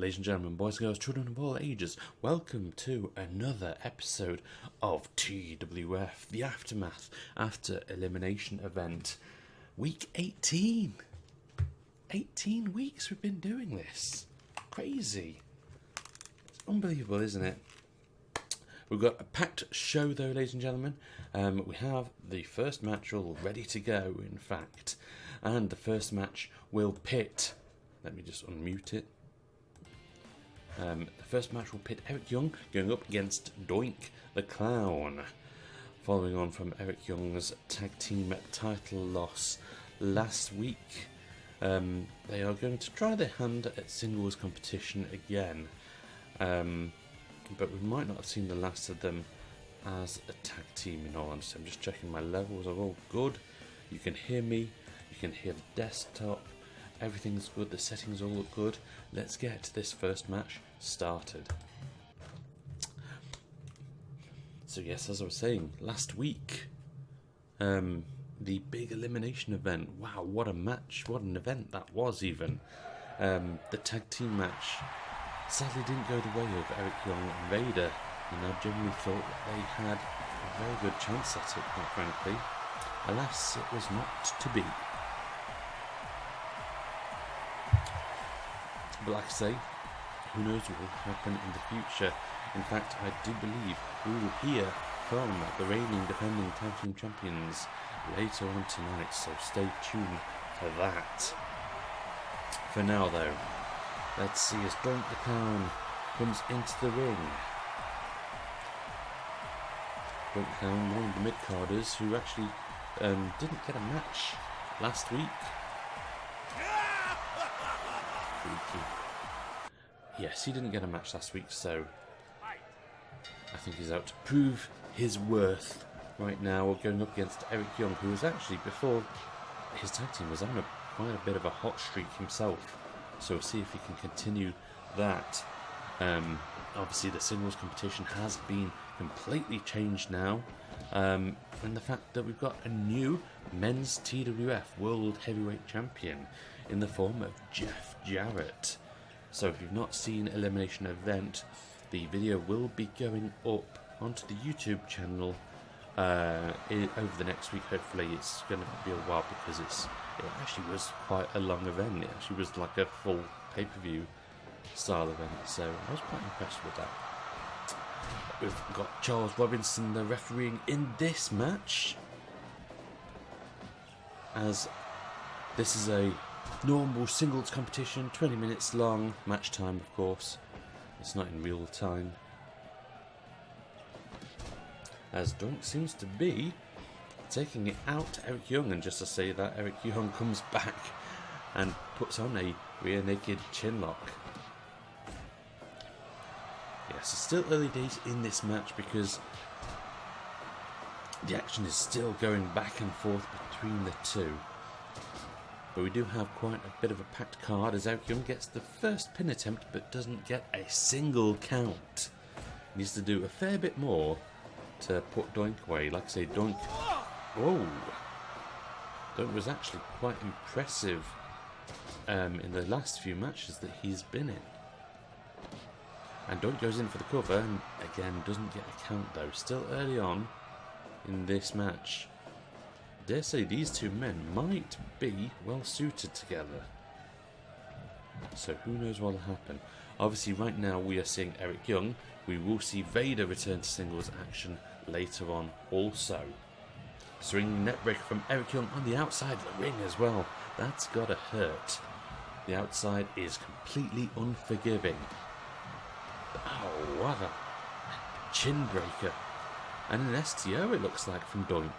Ladies and gentlemen, boys and girls, children of all ages, welcome to another episode of TWF, the aftermath after Elimination event. Week 18. 18 weeks we've been doing this. Crazy. It's unbelievable, isn't it? We've got a packed show though, ladies and gentlemen. We have the first match all ready to go, in fact. And the first match will pit... Let me just unmute it. The first match will pit Eric Young going up against Doink the Clown. Following on from Eric Young's tag team title loss last week. They are going to try their hand at singles competition again. But we might not have seen the last of them as a tag team, in all honesty. I'm just checking my levels are all good. You can hear me, you can hear the desktop. Everything's good, the settings all look good. Let's get this first match started. So yes, as I was saying, last week, the big elimination event. Wow, what a match, what an event that was even. The tag team match sadly didn't go the way of Eric Young and Vader, and I genuinely thought that they had a very good chance at it, quite frankly. Alas, it was not to be. But like I say, who knows what will happen in the future. In fact, I do believe we will hear from the reigning defending tag team champions later on tonight, so stay tuned for that. For now though, let's see as Doink the Clown comes into the ring. Doink the Clown, one of the mid-carders who actually didn't get a match last week. Yes, he didn't get a match last week, so I think he's out to prove his worth right now. We're going up against Eric Young, who was actually, before his tag team, was having quite a bit of a hot streak himself. So we'll see if he can continue that. Obviously, the singles competition has been completely changed now. And the fact that we've got a new men's TWF World Heavyweight Champion in the form of Jeff Jarrett. So if you've not seen Elimination event, the video will be going up onto the YouTube channel over the next week. Hopefully it's going to be a while because it actually was quite a long event. It actually was like a full pay-per-view style event, so I was quite impressed with that. We've got Charles Robinson the refereeing in this match, as this is a normal singles competition, 20 minutes long, match time of course, it's not in real time, as Doink seems to be taking it out to Eric Young, and just to say that, Eric Young comes back and puts on a rear naked chin lock. Yes, it's still early days in this match because the action is still going back and forth between the two. But we do have quite a bit of a packed card as Eric Young gets the first pin attempt but doesn't get a single count. Needs to do a fair bit more to put Doink away. Like I say, Doink... Whoa! Doink was actually quite impressive in the last few matches that he's been in. And Doink goes in for the cover and again doesn't get a count though. Still early on in this match. Dare say these two men might be well suited together. So who knows what will happen. Obviously right now we are seeing Eric Young. We will see Vader return to singles action later on also. Swinging neckbreaker from Eric Young on the outside of the ring as well. That's gotta hurt. The outside is completely unforgiving. Oh, what a chin breaker. And an STO it looks like from Doink.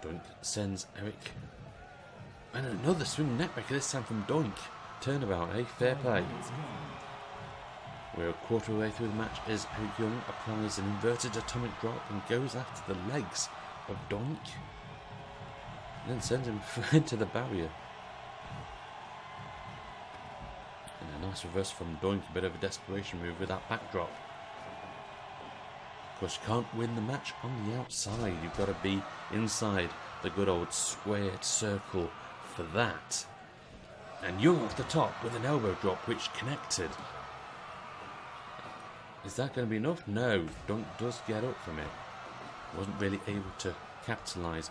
Doink sends Eric. And another swing neckbreaker, this time from Doink. Turnabout, eh? Fair play. We're a quarter way through the match as Eric Young applies an inverted atomic drop and goes after the legs of Doink. And then sends him into the barrier. And a nice reverse from Doink, a bit of a desperation move with that backdrop. Of course, you can't win the match on the outside. You've got to be inside the good old squared circle for that. And Young off the top with an elbow drop which connected. Is that going to be enough? No. Doink does get up from it. Wasn't really able to capitalise.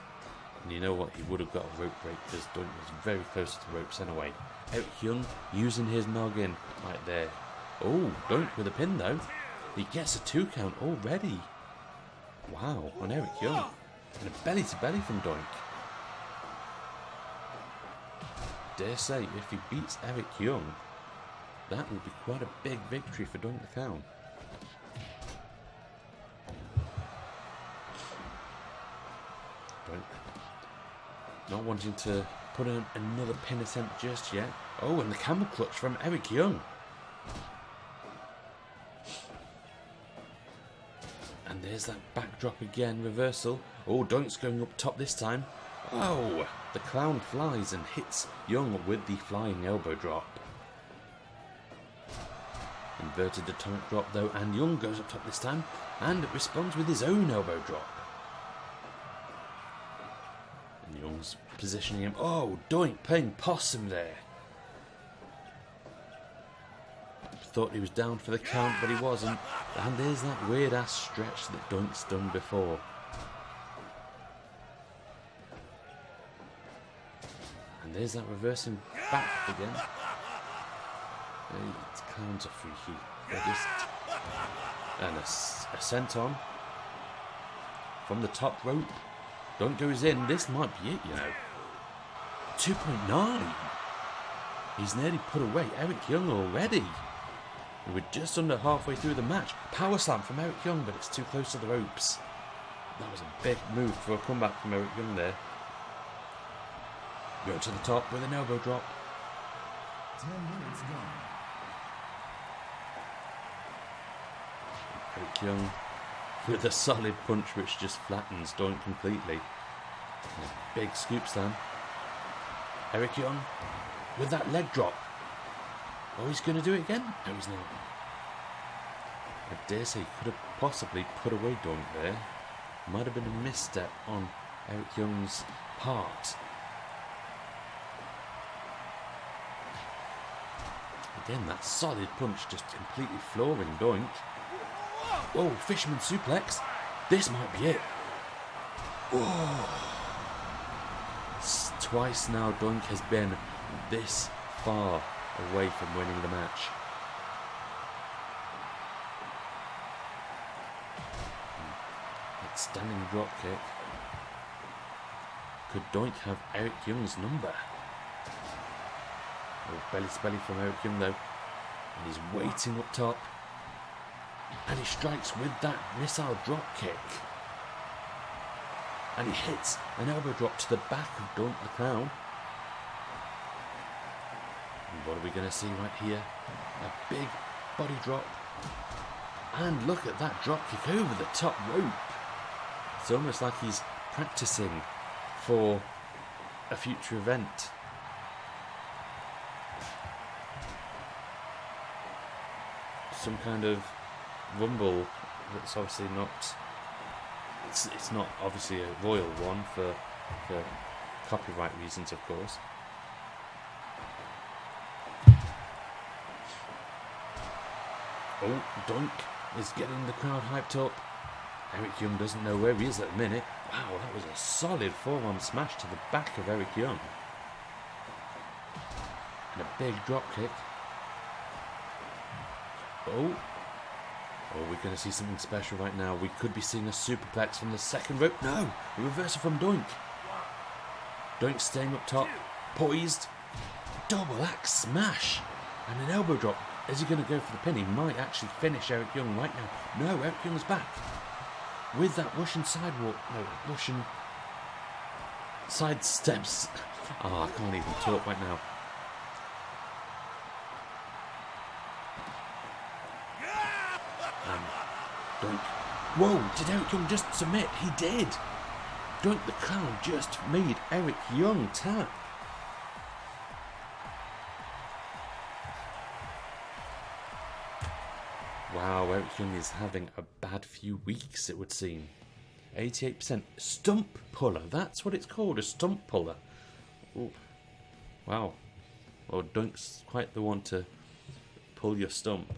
And you know what? He would have got a rope break because Doink was very close to the ropes anyway. Eric Young using his noggin right there. Oh, Doink with a pin though. He gets a 2 count already. Wow, on Eric Young. And a belly to belly from Doink. Dare say, if he beats Eric Young, that will be quite a big victory for Doink the Clown. Doink not wanting to put in another pin attempt just yet. Oh, and the camel clutch from Eric Young. And there's that backdrop again, reversal. Oh, Doink's going up top this time. Oh, the clown flies and hits Young with the flying elbow drop. Inverted atomic drop though, and Young goes up top this time and responds with his own elbow drop. And Young's positioning him. Oh, Doink playing possum there. Thought he was down for the count, but he wasn't. And there's that weird ass stretch that Doink's done before. And there's that reversing back again. It's clowns are freaky. They're just... And a senton from the top rope. Doink goes in. This might be it, you know. 2.9. He's nearly put away Eric Young already. We're just under halfway through the match. Power slam from Eric Young, but it's too close to the ropes. That was a big move for a comeback from Eric Young there. Go to the top with an elbow drop. 10 minutes gone. Eric Young with a solid punch which just flattens Doink completely. And a big scoop slam. Eric Young with that leg drop. Oh, he's going to do it again? No, he's not. I dare say he could have possibly put away Doink there. Might have been a misstep on Eric Young's part. Again, that solid punch just completely flooring Doink. Oh, fisherman suplex. This might be it. Oh. Twice now Doink has been this far away from winning the match. That standing drop kick. Could Doink have Eric Young's number? Oh, belly to belly from Eric Young though. And he's waiting up top. And he strikes with that missile drop kick. And he hits an elbow drop to the back of Doink the Clown. And what are we going to see right here? A big body drop. And look at that drop kick over the top rope. It's almost like he's practicing for a future event. Some kind of rumble that's obviously not... It's not obviously a royal one for copyright reasons, of course. Oh, Doink is getting the crowd hyped up. Eric Young doesn't know where he is at the minute. Wow, that was a solid forearm smash to the back of Eric Young. And a big drop kick. Oh, we're going to see something special right now. We could be seeing a superplex from the second rope. No, a reversal from Doink. Doink staying up top, poised. Double axe smash. And an elbow drop. Is he going to go for the pin? He might actually finish Eric Young right now. No, Eric Young's back. With that Russian sidewalk. No, Russian side steps. Oh, I can't even talk right now. Doink. Whoa, did Eric Young just submit? He did. Doink the Clown just made Eric Young tap. Wow, Eric Young is having a bad few weeks, it would seem. 88% stump puller. That's what it's called, a stump puller. Ooh. Wow. or Doink's quite the one to pull your stump.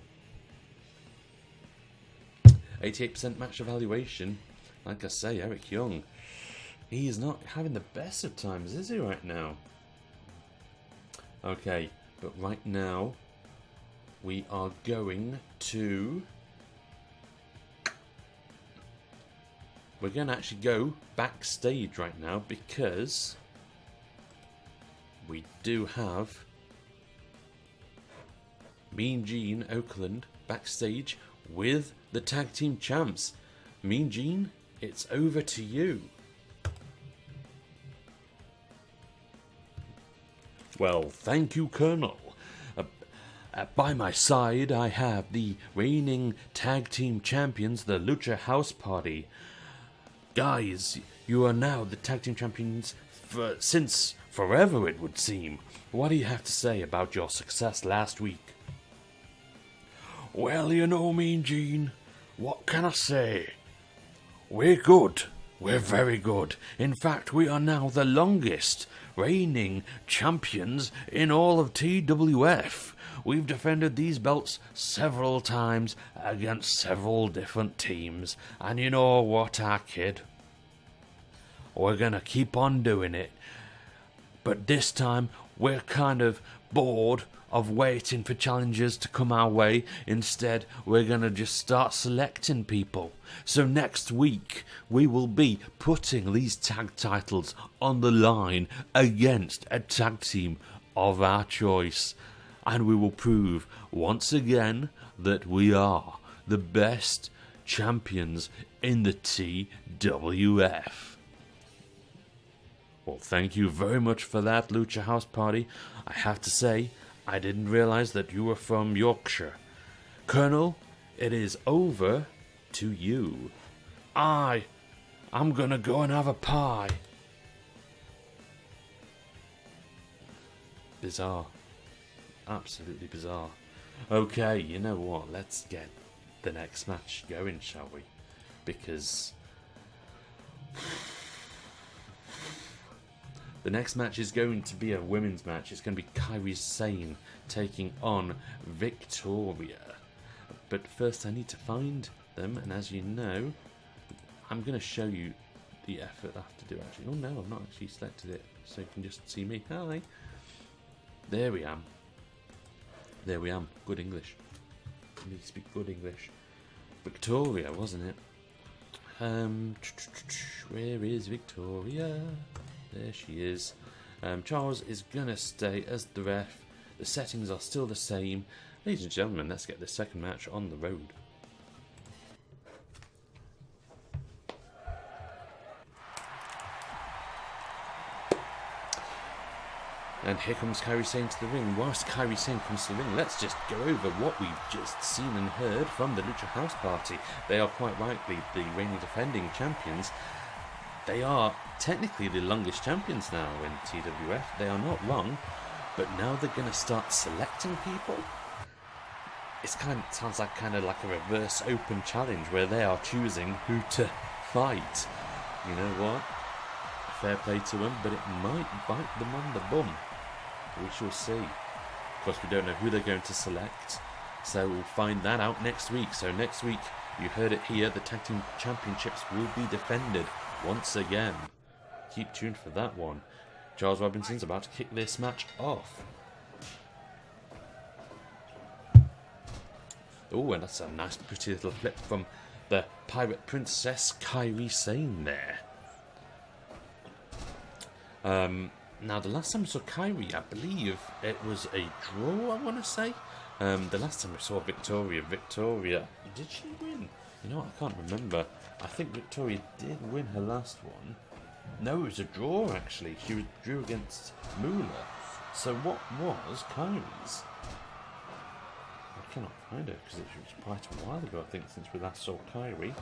88% match evaluation. Like I say, Eric Young, he is not having the best of times, is he, right now? Okay, but right now, we are going to... We're going to actually go backstage right now because we do have Mean Gene Oakland backstage with the tag team champs. Mean Gene, it's over to you. Well, thank you, Colonel. By my side, I have the reigning tag team champions, the Lucha House Party. Guys, you are now the tag team champions since forever, it would seem. What do you have to say about your success last week? Well, you know, Mean Gene, what can I say? We're good. We're very good. In fact, we are now the longest reigning champions in all of TWF. We've defended these belts several times against several different teams. And you know what, our kid? We're gonna keep on doing it. But this time, we're kind of bored of waiting for challengers to come our way. Instead, we're gonna just start selecting people. So next week, we will be putting these tag titles on the line against a tag team of our choice. And we will prove once again that we are the best champions in the TWF. Well, thank you very much for that, Lucha House Party. I have to say, I didn't realize that you were from Yorkshire. Colonel, it is over to you. I'm gonna go and have a pie. Bizarre. Absolutely bizarre. Okay, you know what? Let's get the next match going, shall we? Because the next match is going to be a women's match. It's going to be Kairi Sane taking on Victoria. But first I need to find them, and as you know, I'm going to show you the effort I have to do actually. Oh no, I've not actually selected it, so you can just see me. Hi! There we am. There we am. Good English. I need to speak good English. Victoria, wasn't it? Where is Victoria? There she is. Charles is gonna stay as the ref. The settings are still the same. Ladies and gentlemen, let's get the second match on the road. And here comes Kairi Sane to the ring. Whilst Kairi Sane comes to the ring, let's just go over what we've just seen and heard from the Lucha House Party. They are quite rightly the reigning defending champions. They are technically the longest champions now in TWF. They are not wrong, but now they're going to start selecting people. It sounds like kind of like a reverse open challenge where they are choosing who to fight. You know what? Fair play to them, but it might bite them on the bum. We shall see. Of course, we don't know who they're going to select, so we'll find that out next week. So next week, you heard it here, the Tag Team Championships will be defended once again. Keep tuned for that one. Charles Robinson's about to kick this match off. Oh, and that's a nice pretty little flip from the Pirate Princess Kairi Sane there. Now, the last time we saw Kairi, I believe it was a draw, I want to say. The last time we saw Victoria, did she win? You know what, I can't remember. I think Victoria did win her last one. No, it was a draw, actually. She drew against Moolah. So what was Kairi's? I cannot find her, because it was quite a while ago, I think, since we last saw Kairi.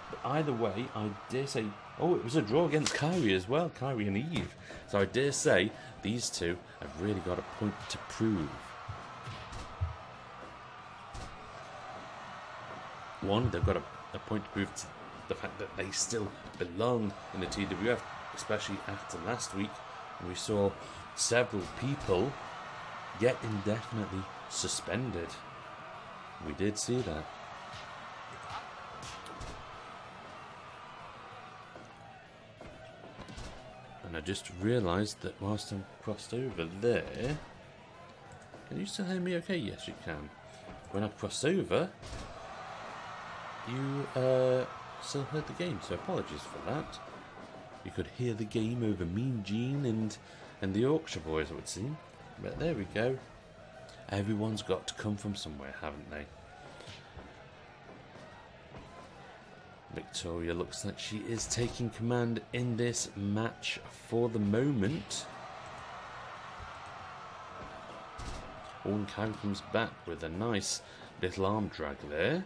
But either way, I dare say... Oh, it was a draw against Kairi as well, Kairi and Eve. So I dare say these two have really got a point to prove. One, they've got a point to prove to the fact that they still belong in the TWF, especially after last week when we saw several people get indefinitely suspended. We did see that. And I just realised that whilst I'm crossed over there... Can you still hear me okay? Yes, you can. When I cross over, you still heard the game, so apologies for that. You could hear the game over Mean Gene and the Yorkshire boys, it would seem. But there we go. Everyone's got to come from somewhere, haven't they? Victoria looks like she is taking command in this match for the moment. Kairi comes back with a nice little arm drag there.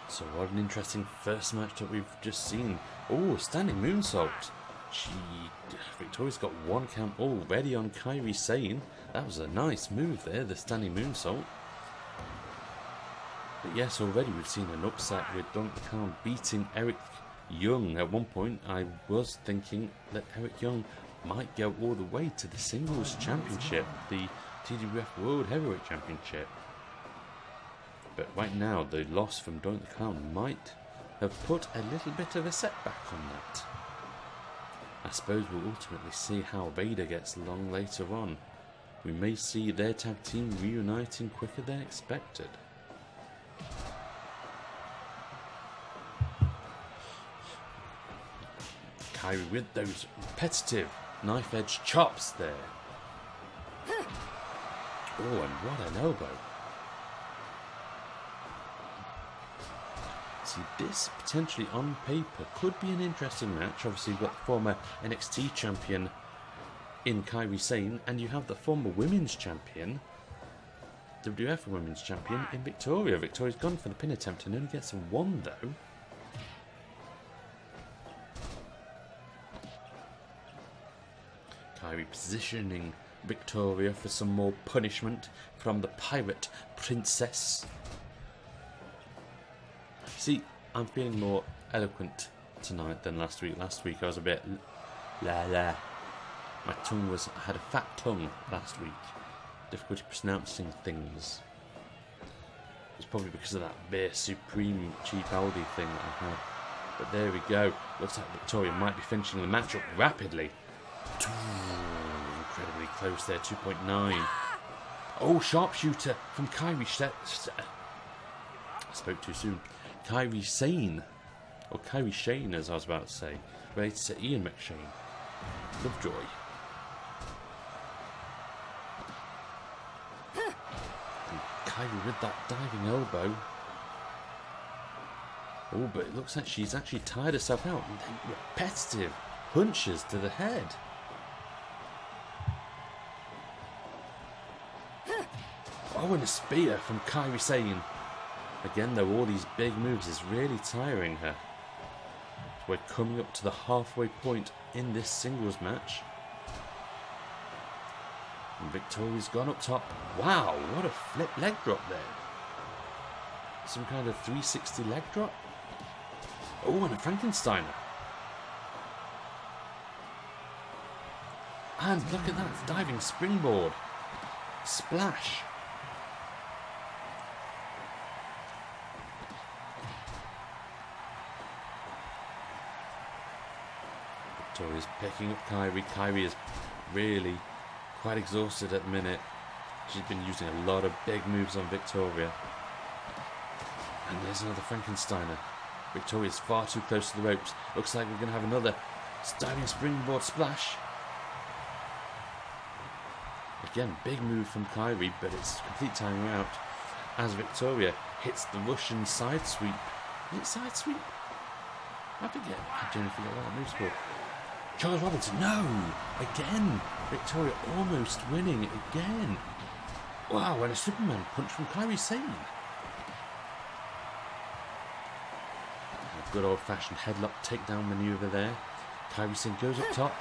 So what an interesting first match that we've just seen. Oh, standing moonsault. Victoria's got one count already on Kairi Sane. That was a nice move there, the standing moonsault. But yes, already we've seen an upset with Doink the Clown beating Eric Young. At one point, I was thinking that Eric Young might go all the way to the singles championship, the TWF World Heavyweight Championship. But right now, the loss from Doink the Clown might have put a little bit of a setback on that. I suppose we'll ultimately see how Vader gets along later on. We may see their tag team reuniting quicker than expected. Kairi with those repetitive knife edge chops there. Oh, and what an elbow. See, this potentially on paper could be an interesting match. Obviously, you've got the former NXT champion in Kairi Sane, and you have the former women's champion, WF women's champion, in Victoria. Victoria's gone for the pin attempt and only gets a 1 though. Kairi positioning Victoria for some more punishment from the Pirate Princess. See, I'm feeling more eloquent tonight than last week. Last week I was a bit la. My tongue I had a fat tongue last week. Difficulty pronouncing things. It's probably because of that Beer Supreme cheap Aldi thing that I had. But there we go. Looks like Victoria might be finishing the match up rapidly. Incredibly close there, 2.9. Oh, sharpshooter from Kairi. I spoke too soon. Kairi Sane, or Kairi Shane as I was about to say, related to Ian McShane. Lovejoy. And Kairi with that diving elbow. Oh, but it looks like she's actually tired herself out. And then repetitive punches to the head. Oh, and a spear from Kairi Sane. Again, though, all these big moves is really tiring her. So we're coming up to the halfway point in this singles match. And Victoria's gone up top. Wow, what a flip leg drop there. Some kind of 360 leg drop. Oh, and a Frankensteiner. And look at that, diving springboard. Splash. Victoria's picking up Kairi. Kairi is really quite exhausted at the minute. She's been using a lot of big moves on Victoria. And there's another Frankensteiner. Victoria's far too close to the ropes. Looks like we're going to have another diving springboard splash. Again, big move from Kairi, but it's complete timing out as Victoria hits the Russian side sweep. Is it side sweep? I forget. I generally forget what that move's called. Charles Robinson, no! Again! Victoria almost winning again. Wow, and a Superman punch from Kairi Sane. A good old-fashioned headlock takedown maneuver there. Kairi Sane goes up top.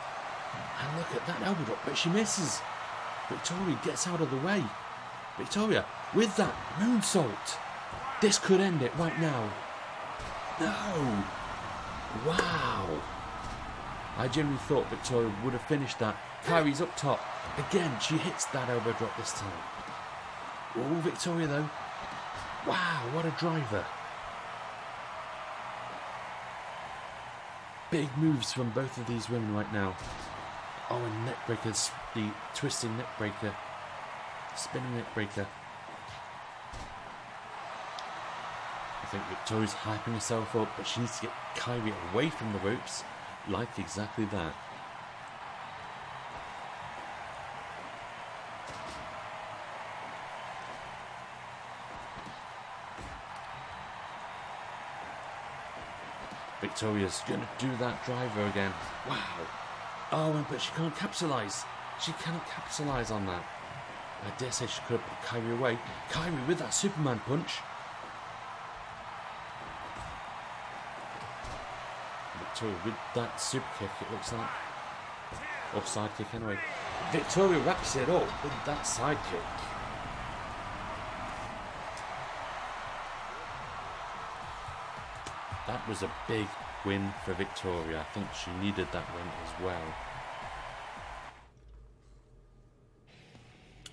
And look at that elbow drop, but she misses. Victoria gets out of the way. Victoria with that moonsault. This could end it right now. No. Wow. I genuinely thought Victoria would have finished that. Kairi's up top. Again, she hits that elbow drop this time. Oh, Victoria though. Wow, what a driver. Big moves from both of these women right now. Oh, and neck breakers. The twisting neck breaker. Spinning neck breaker. I think Victoria's hyping herself up, but she needs to get Kairi away from the ropes. Like exactly that. Victoria's going to do that driver again. Wow. Oh, but she can't capitalise. She cannot capitalise on that. I dare say she could have put Kairi away. Kairi with that Superman punch. Victoria with that super kick, it looks like. Or side kick anyway. Victoria wraps it up with that side kick. That was a big win for Victoria. I think she needed that win as well.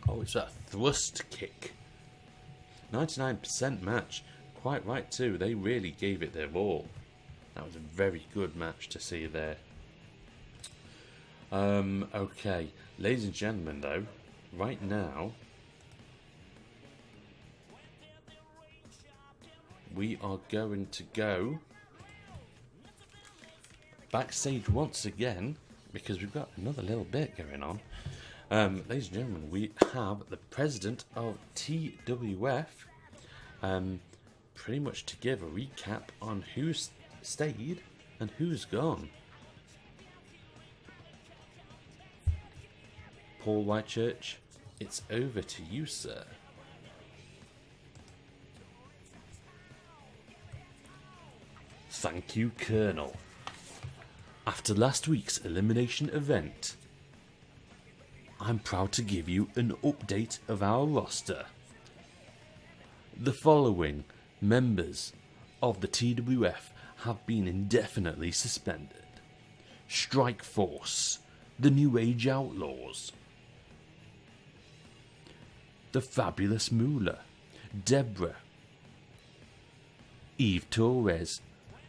Oh, it's a thrust kick. 99% match. Quite right too. They really gave it their all. That was a very good match to see there. Okay. Ladies and gentlemen though, right now we are going to go backstage once again because we've got another little bit going on. Ladies and gentlemen, we have the president of TWF pretty much to give a recap on who's stayed and who's gone. Paul Whitechurch, it's over to you, sir. Thank you, Colonel. After last week's elimination event, I'm proud to give you an update of our roster. The following members of the TWF have been indefinitely suspended: Strike Force, the New Age Outlaws, the Fabulous Moolah, Deborah, Eve Torres,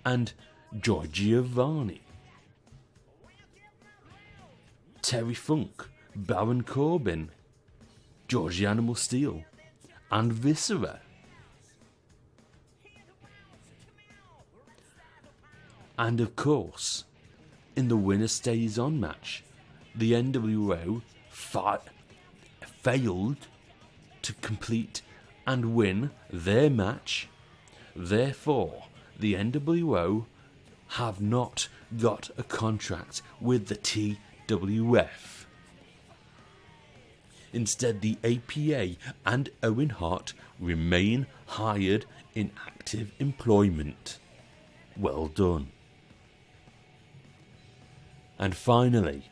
and Joy Giovanni. Terry Funk, Baron Corbin, Georgie Animal Steel, and Viscera. And of course, in the winner stays on match, the NWO failed to complete and win their match. Therefore, the NWO have not got a contract with the TWF. Instead, the APA and Owen Hart remain hired in active employment. Well done. And finally,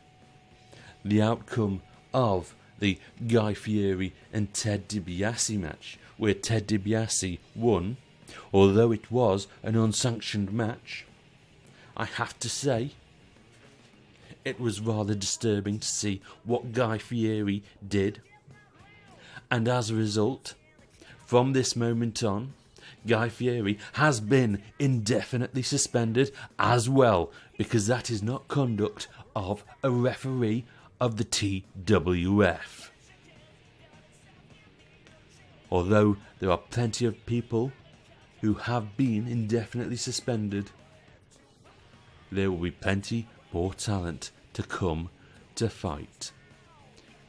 the outcome of the Guy Fieri and Ted DiBiase match, where Ted DiBiase won, although it was an unsanctioned match. I have to say, it was rather disturbing to see what Guy Fieri did. And as a result, from this moment on, Guy Fieri has been indefinitely suspended as well, because that is not conduct of a referee of the TWF. Although there are plenty of people who have been indefinitely suspended, there will be plenty more talent to come to fight.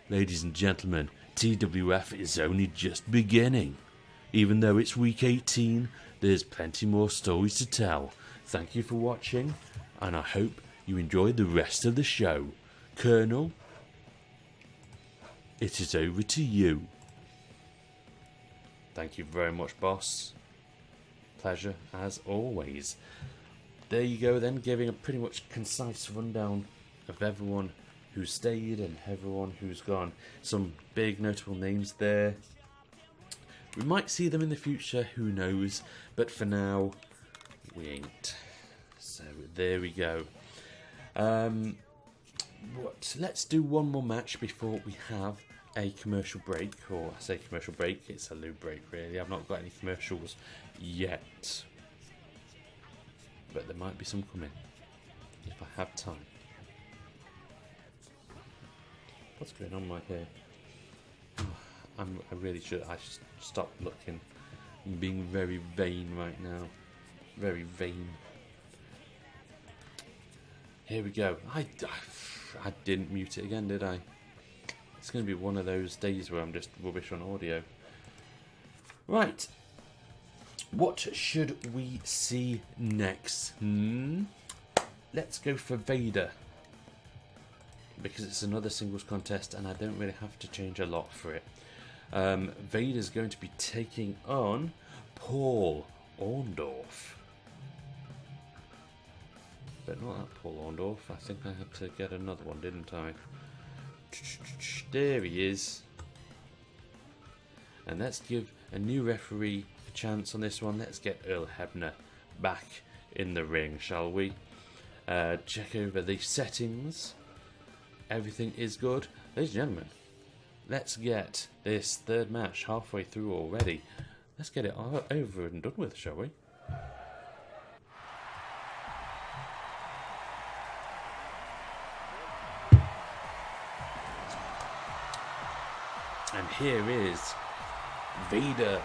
Ladies and gentlemen, TWF is only just beginning. Even though it's week 18, there's plenty more stories to tell. Thank you for watching, and I hope you enjoy the rest of the show. Colonel, it is over to you. Thank you very much, boss. Pleasure as always. There you go then, giving a pretty much concise rundown of everyone who stayed and everyone who's gone. Some big notable names there. We might see them in the future, who knows, but for now, we ain't. So there we go. Let's do one more match before we have a commercial break, or I say commercial break, it's a lube break really. I've not got any commercials yet, but there might be some coming if I have time. What's going on right here? I really should. I should stop looking. I'm being very vain right now. Very vain. Here we go. I didn't mute it again, did I? It's going to be one of those days where I'm just rubbish on audio. Right. What should we see next? Let's go for Vader. Because it's another singles contest and I don't really have to change a lot for it. Vader's going to be taking on Paul Orndorff. But not that Paul Orndorff. I think I had to get another one, didn't I? There he is. And let's give a new referee a chance on this one. Let's get Earl Hebner back in the ring, shall we? Check over the settings. Everything is good. Ladies and gentlemen, let's get this third match halfway through already. Let's get it over and done with, shall we? And here is Vader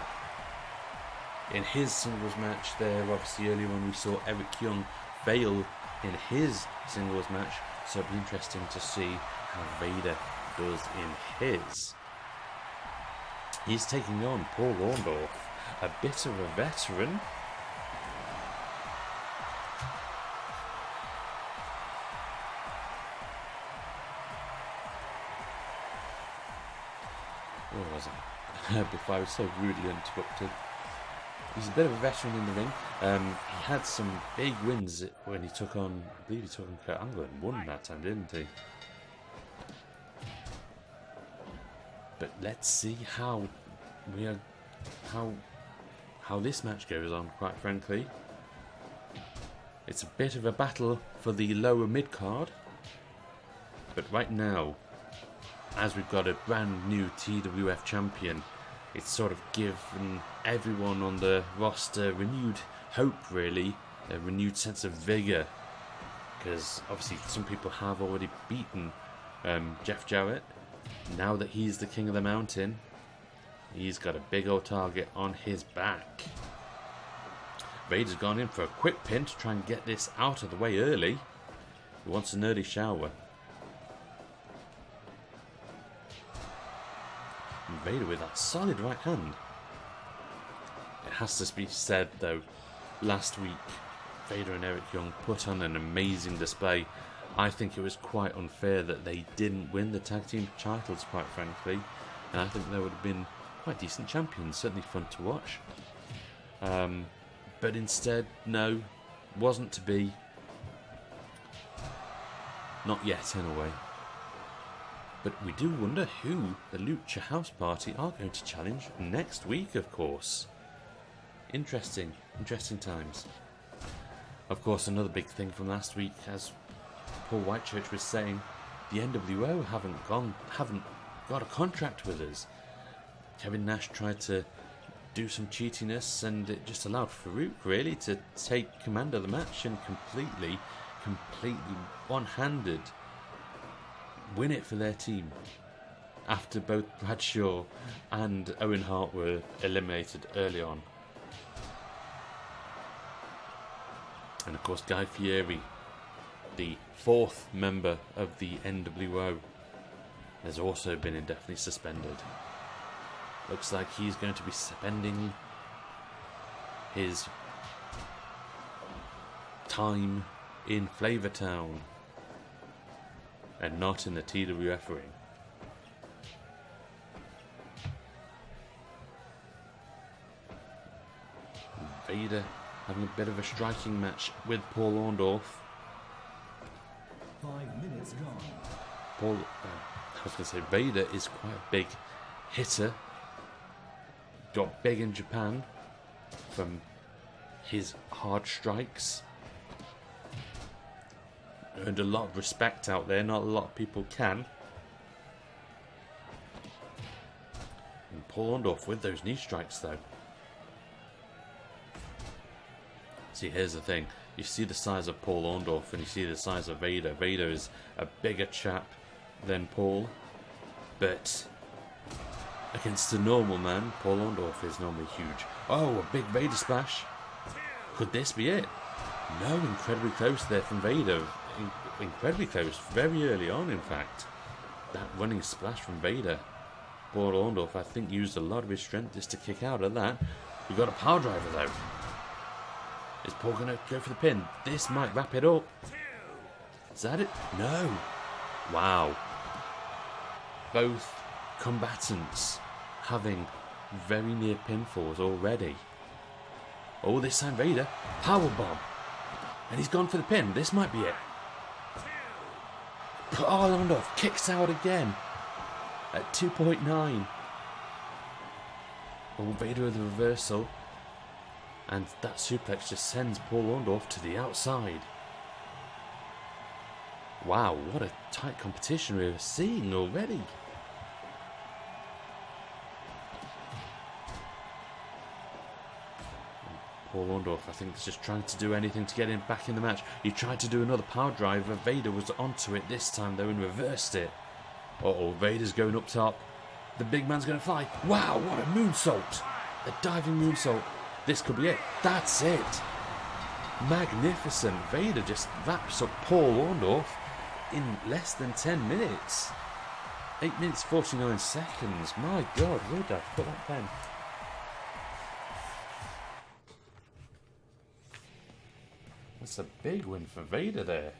in his singles match there. Obviously earlier when we saw Eric Young fail in his singles match, so it'll be interesting to see how Vader does in his. He's taking on Paul Orndorff, a bit of a veteran. Where was I? Before I was so rudely interrupted. He's a bit of a veteran in the ring. He had some big wins when he took on, I believe he took on Kurt Angle and won that time, didn't he? But let's see how this match goes on, quite frankly. It's a bit of a battle for the lower mid card. But right now, as we've got a brand new TWF champion, it's sort of given everyone on the roster renewed hope, really, a renewed sense of vigour. Because obviously some people have already beaten Jeff Jarrett. Now that he's the king of the mountain, he's got a big old target on his back. Vader's gone in for a quick pin to try and get this out of the way early. He wants an early shower. Vader with that solid right hand. It has to be said though, last week Vader and Eric Young put on an amazing display. I think it was quite unfair that they didn't win the tag team titles, quite frankly, and I think they would have been quite decent champions, certainly fun to watch. But instead, no, wasn't to be. Not yet anyway. But we do wonder who the Lucha House Party are going to challenge next week, of course. Interesting times. Of course, another big thing from last week, as Paul Whitechurch was saying, the NWO haven't got a contract with us. Kevin Nash tried to do some cheatiness, and it just allowed Farouk really to take command of the match and completely one-handed win it for their team after both Bradshaw and Owen Hart were eliminated early on. And of course Guy Fieri, the fourth member of the NWO, has also been indefinitely suspended. Looks like he's going to be spending his time in Flavortown and not in the TWF ring. Vader having a bit of a striking match with Paul Orndorff. 5 minutes gone. I was going to say Vader is quite a big hitter. Got big in Japan from his hard strikes. Earned a lot of respect out there. Not a lot of people can. And Paul Orndorff with those knee strikes though. See, here's the thing. You see the size of Paul Orndorff and you see the size of Vader. Vader is a bigger chap than Paul. But against a normal man, Paul Orndorff is normally huge. Oh, a big Vader splash. Could this be it? No, incredibly close there from Vader. Incredibly close. Very early on, in fact. That running splash from Vader. Paul Orndorff, I think, used a lot of his strength just to kick out of that. We've got a power driver, though. Is Paul going to go for the pin? This might wrap it up. Is that it? No. Wow. Both combatants having very near pinfalls already. Oh, this time Vader. Powerbomb. And he's gone for the pin. This might be it. Oh, Orndorff kicks out again. At 2.9. Oh, Vader with the reversal. And that suplex just sends Paul Orndorff to the outside. Wow, what a tight competition we're seeing already. Paul Orndorff, I think, is just trying to do anything to get him back in the match. He tried to do another power driver. Vader was onto it this time, though, and reversed it. Uh-oh, Vader's going up top. The big man's going to fly. Wow, what a moonsault. A diving moonsault. This could be it. That's it. Magnificent. Vader just wraps up Paul Orndorff in less than 10 minutes. 8 minutes 49 seconds. My God, where'd I put that pen? That's a big win for Vader there.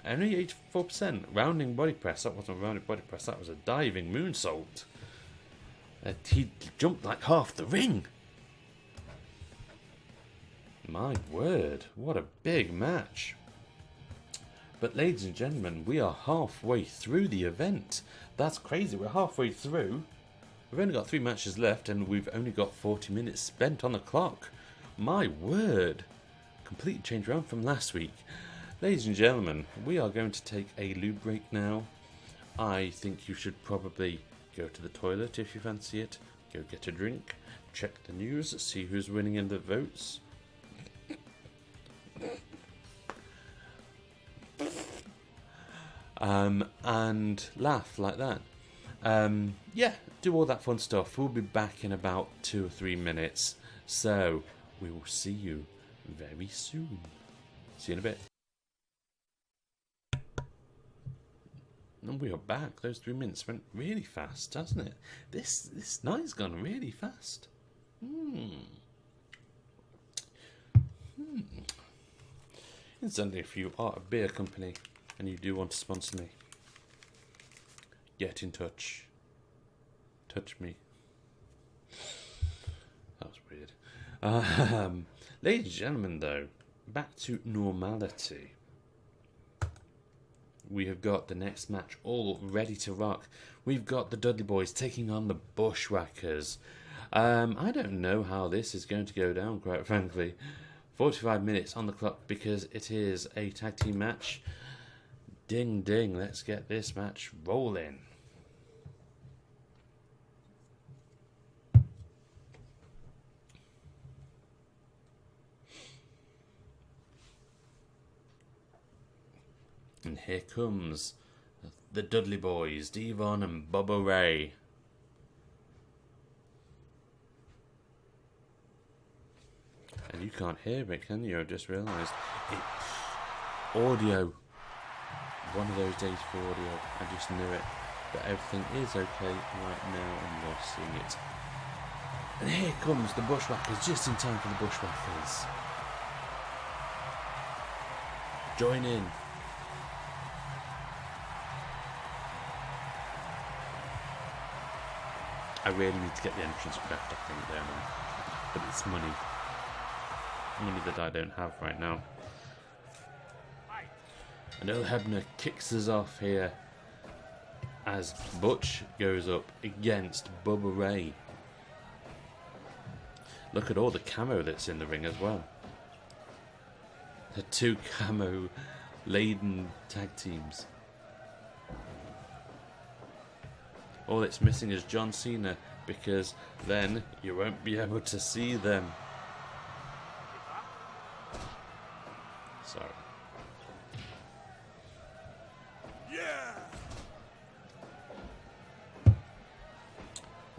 Only 84%. Rounding body press. That wasn't a rounding body press. That was a diving moonsault. He jumped like half the ring. My word. What a big match. But ladies and gentlemen, we are halfway through the event. That's crazy. We're halfway through. We've only got 3 matches left and we've only got 40 minutes spent on the clock. My word. Completely changed around from last week. Ladies and gentlemen, we are going to take a lube break now. I think you should probably go to the toilet if you fancy it. Go get a drink. Check the news. See who's winning in the votes. And laugh like that. Yeah, do all that fun stuff. We'll be back in about 2 or 3 minutes. So, we will see you very soon. See you in a bit. And we are back. Those 3 minutes went really fast, hasn't it? This night's gone really fast. Incidentally, if you are a beer company and you do want to sponsor me, get in touch. Touch me. That was weird. Ladies and gentlemen, though, back to normality. We have got the next match all ready to rock. We've got the Dudley Boys taking on the Bushwhackers. I don't know how this is going to go down, quite frankly. 45 minutes on the clock because it is a tag team match. Ding ding, let's get this match rolling. And here comes the Dudley Boys, Devon and Bubba Ray. And you can't hear it, can you? I just realised. Audio. One of those days for audio. I just knew it. But everything is okay right now and you're seeing it. And here comes the Bushwhackers, just in time for the Bushwhackers. Join in. I really need to get the entrance craft, I think, there now. But it's money. Money that I don't have right now. And Earl Hebner kicks us off here as Butch goes up against Bubba Ray. Look at all the camo that's in the ring as well. The two camo laden tag teams. All it's missing is John Cena, because then you won't be able to see them. Sorry. Yeah.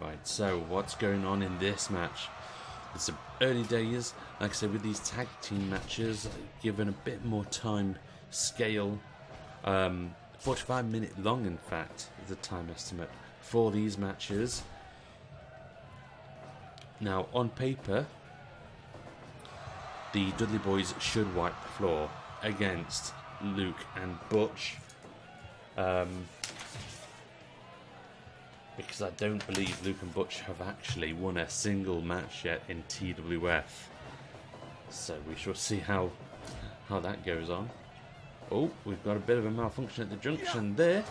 Right, so what's going on in this match? It's the early days, like I said, with these tag team matches, given a bit more time scale. 45 minutes long, in fact, is the time estimate for these matches. Now, on paper, the Dudley boys should wipe the floor against Luke and Butch. Because I don't believe Luke and Butch have actually won a single match yet in TWF. So we shall see how that goes on. Oh, we've got a bit of a malfunction at the junction there.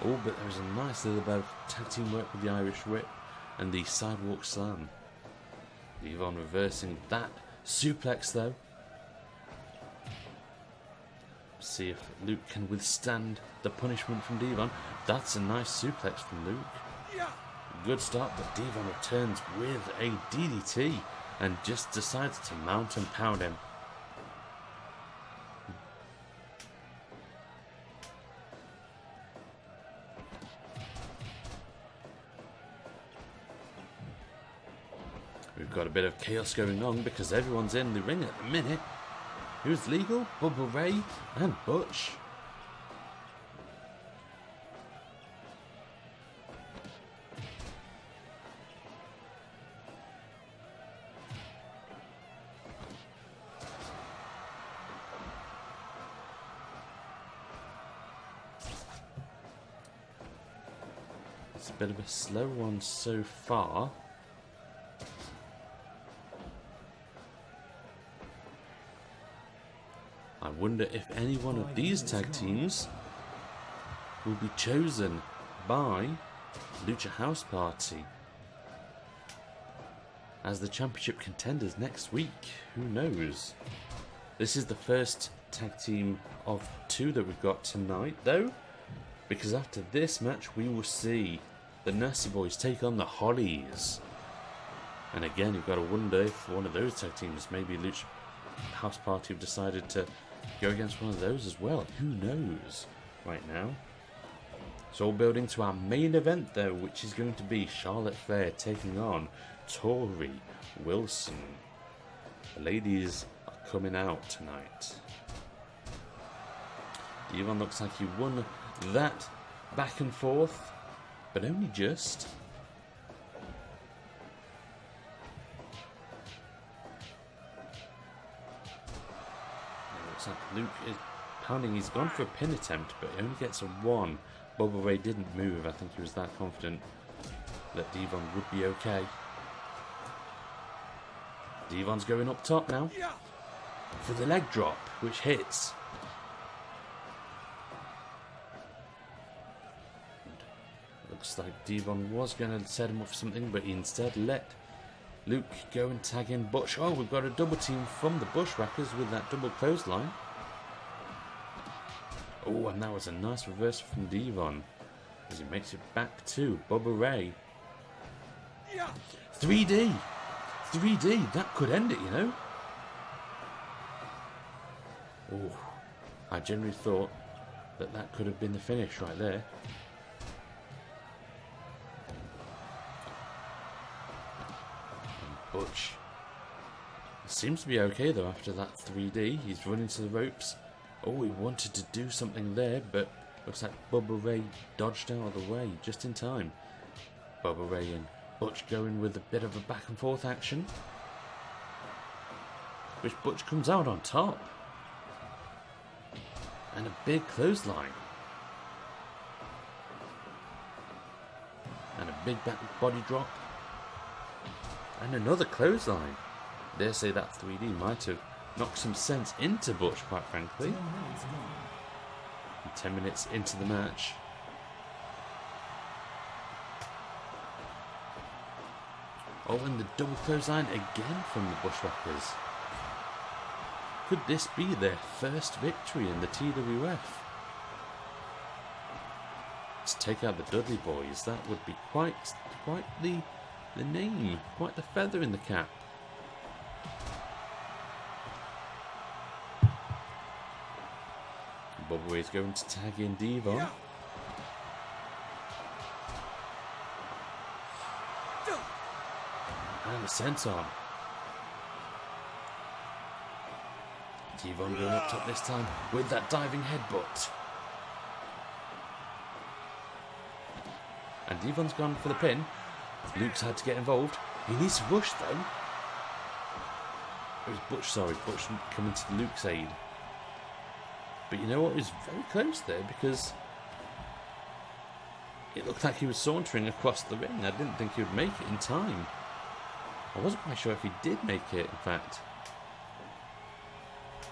Oh, but there's a nice little bit of tag team work with the Irish Whip and the Sidewalk Slam. Devon reversing that suplex though. See if Luke can withstand the punishment from Devon. That's a nice suplex from Luke. Good start, but Devon returns with a DDT and just decides to mount and pound him. We've got a bit of chaos going on because everyone's in the ring at the minute. Who's legal? Bubba Ray and Butch. It's a bit of a slow one so far. I wonder if any one of these tag teams will be chosen by Lucha House Party as the championship contenders next week. Who knows? This is the first tag team of two that we've got tonight, though, because after this match we will see the Nasty Boys take on the Hollies. And again, you've got to wonder if one of those tag teams, maybe Lucha House Party, have decided to go against one of those as well. Who knows right now? It's all building to our main event, though, which is going to be Charlotte Flair taking on Torrie Wilson. The ladies are coming out tonight. Devon looks like he won that back and forth, but only just. Looks like Luke is pounding. He's gone for a pin attempt, but he only gets a 1. Bubba Ray didn't move. I think he was that confident that Devon would be okay. Devon's going up top now for the leg drop, which hits. Looks like Devon was going to set him up for something, but he instead let Luke go and tag in Butch. Oh, we've got a double team from the Bushwhackers with that double clothesline. Oh, and that was a nice reversal from Devon as he makes it back to Bubba Ray. 3D! 3D! That could end it, you know? Oh, I generally thought that that could have been the finish right there. Butch seems to be okay though after that 3D. He's running to the ropes. Oh, he wanted to do something there, but looks like Bubba Ray dodged out of the way just in time. Bubba Ray and Butch going with a bit of a back and forth action, which Butch comes out on top. And a big clothesline. And a big back body drop. And another clothesline. Dare say that 3D might have knocked some sense into Butch, quite frankly. And 10 minutes into the match. Oh, and the double clothesline again from the Bushwhackers. Could this be their first victory in the TWF? To take out the Dudley boys, that would be quite the name, quite the feather in the cap. Bubba Ray's going to tag in Devon. Yeah. And a senton. Devon going up top this time with that diving headbutt. And Devon's gone for the pin. Luke's had to get involved. He needs to rush though. It was Butch coming to Luke's aid. But you know what? It was very close there because it looked like he was sauntering across the ring. I didn't think he would make it in time. I wasn't quite sure if he did make it, in fact.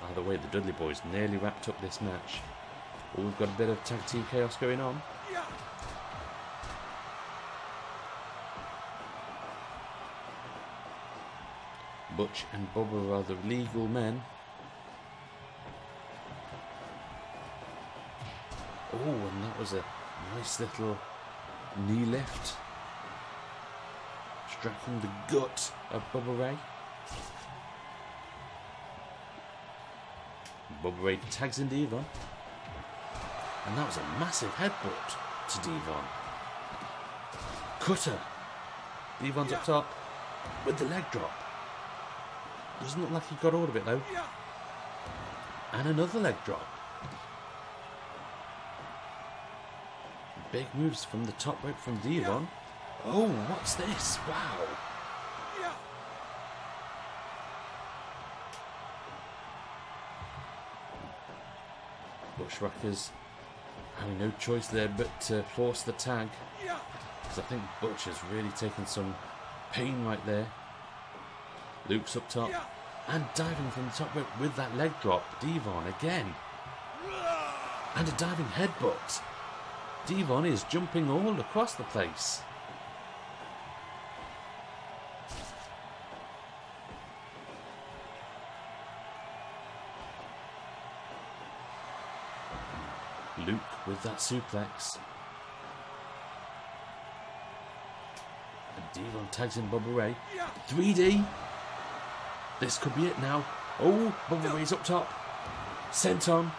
Either way, the Dudley boys nearly wrapped up this match. Oh, we've got a bit of tag team chaos going on. Yeah. Butch and Bubba are the legal men. Oh, and that was a nice little knee lift. Striking the gut of Bubba Ray. Bubba Ray tags in Devon. And that was a massive headbutt to Devon. Cutter. Devon's up top with the leg drop. Doesn't look like he got all of it though. Yeah. And another leg drop. Big moves from the top rope from Devon. Oh, what's this? Wow. Yeah. Bushwhackers having no choice there but to force the tag. Yeah. Because I think Butch has really taken some pain right there. Luke's up top. Yeah. And diving from the top rope with that leg drop. Devon again. And a diving headbutt. Devon is jumping all across the place. Luke with that suplex. And Devon tags in Bubba Ray. Yeah. 3D. This could be it now. Oh, Bubba Ray's up top. Senton.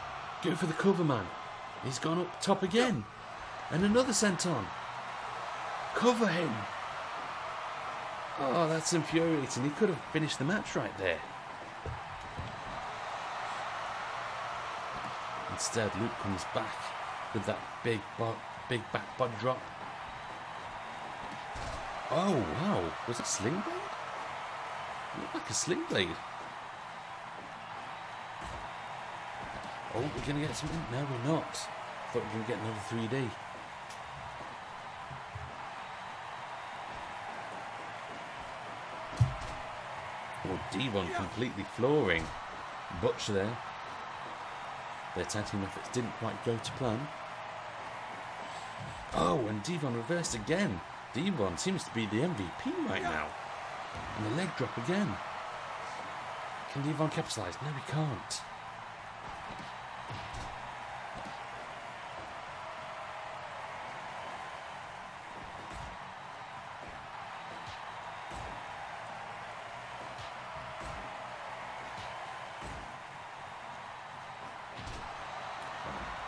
Go for the cover, man. He's gone up top again. And another senton. Cover him. Oh, that's infuriating. He could have finished the match right there. Instead, Luke comes back with that big back butt drop. Oh, wow. Was it Sling Blade? It looked like a Sling Blade. Oh, we're going to get something? No, we're not. Thought we were going to get another 3D. Oh, Devon completely flooring Butch there. Their tag team efforts didn't quite go to plan. Oh, and Devon reversed again. Devon seems to be the MVP right now. And the leg drop again. Can Devon capitalise? No, he can't.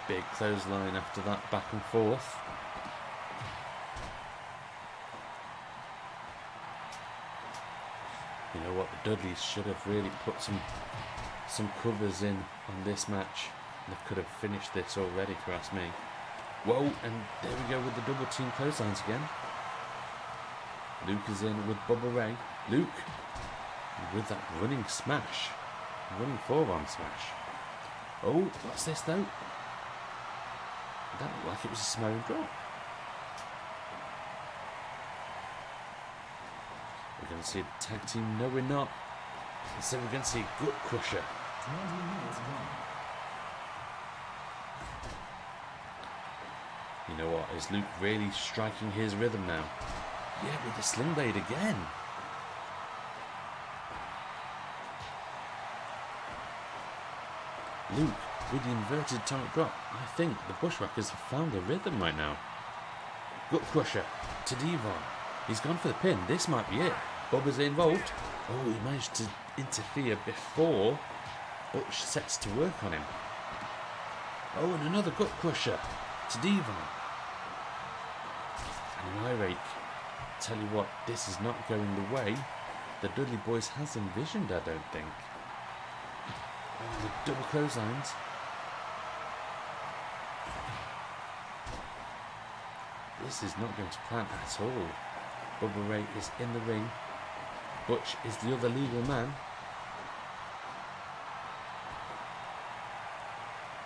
Big clothesline after that, back and forth. You know what, the Dudleys should have really put some covers in on this match. They could have finished this already, if you ask me. Whoa, and there we go with the double team clotheslines again. Luke is in with Bubba Ray. Luke with that running smash. Running forearm smash. Oh, what's this though? That looked like it was a Samoan drop. We're going to see a tag team. No, we're not. Instead, we're going to see a gut crusher. You know what? Is Luke really striking his rhythm now? Yeah, with the sling blade again. Luke with the inverted tight drop. I think the Bushwhackers have found a rhythm right now. Gut crusher to Devon. He's gone for the pin. This might be it. Bubba's involved. Oh, he managed to interfere before Butch sets to work on him. Oh, and another gut crusher to Devon. And an eye rake. Tell you what, this is not going the way the Dudley boys has envisioned, I don't think. Oh, the double clotheslines. This is not going to plan at all. Bubba Ray is in the ring. Butch is the other legal man.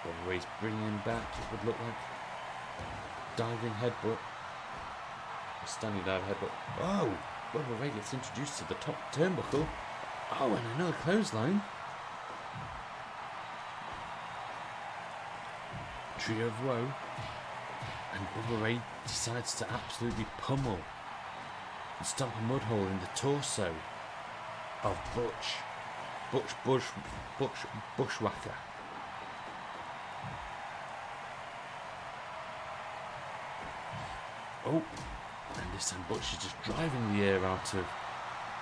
Bubba Ray's bringing him back. It would look like diving headbutt. A standing dive headbutt. Oh! Bubba Ray gets introduced to the top turnbuckle. Oh, and another clothesline. Trio of woe. And Bubba Ray decides to absolutely pummel and stomp a mud hole in the torso of Bushwhacker. Oh, and this time Butch is just driving the air out of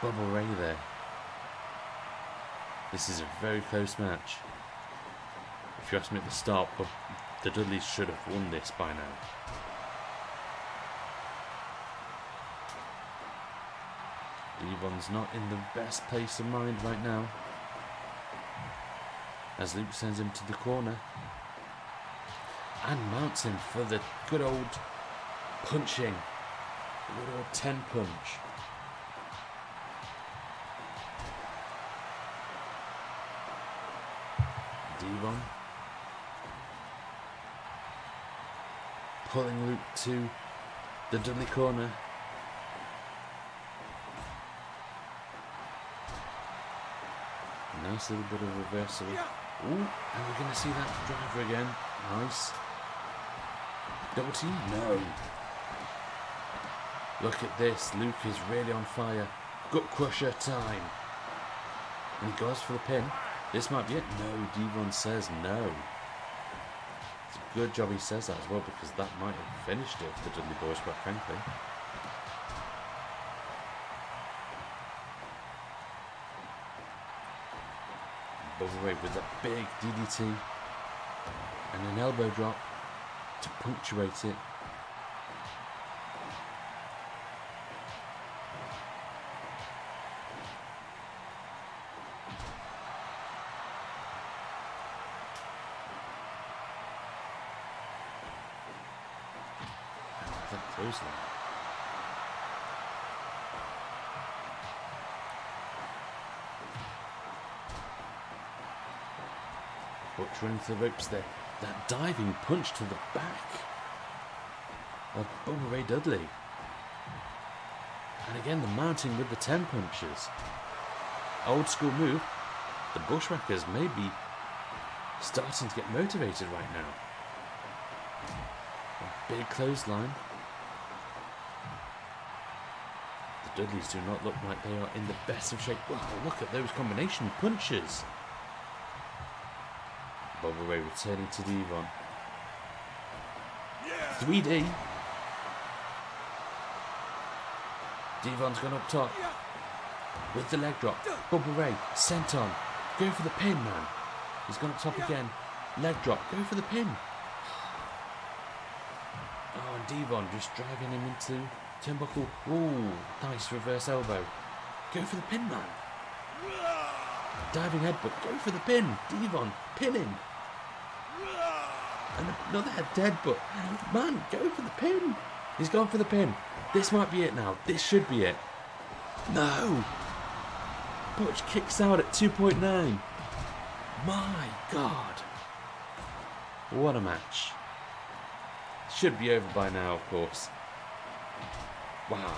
Bubba Ray there. This is a very close match. If you ask me at the start, but the Dudleys should have won this by now. Devon's not in the best place of mind right now, as Luke sends him to the corner and mounts him for the good old punching, good old 10 punch. Devon pulling Luke to the Dudley corner. Nice little bit of reversal. Ooh, and we're going to see that driver again. Nice. Double team? No. Look at this. Luke is really on fire. Gut crusher time. And he goes for the pin. This might be it. No, Devon says no. It's a good job he says that as well, because that might have finished it for the Dudley boys, quite frankly. Bubba Ray with a big DDT and an elbow drop to punctuate it. And that clothesline. Butch running to the ropes there. That diving punch to the back of Bubba Ray Dudley. And again, the mounting with the 10 punches. Old school move. The Bushwhackers may be starting to get motivated right now. A big clothesline. The Dudleys do not look like they are in the best of shape. Wow, look at those combination punches. Bubba Ray returning to Devon. Yeah. 3D. Devon's gone up top. With the leg drop. Bubba Ray sent on. Go for the pin, man. He's gone up top again. Leg drop. Go for the pin. Oh, and Devon just driving him into turnbuckle. Ooh, nice reverse elbow. Go for the pin, man. Diving headbutt. Go for the pin. Devon pinning. And another headbutt. Man, go for the pin. He's gone for the pin. This might be it now. This should be it. No. Butch kicks out at 2.9. My God. What a match. Should be over by now, of course. Wow.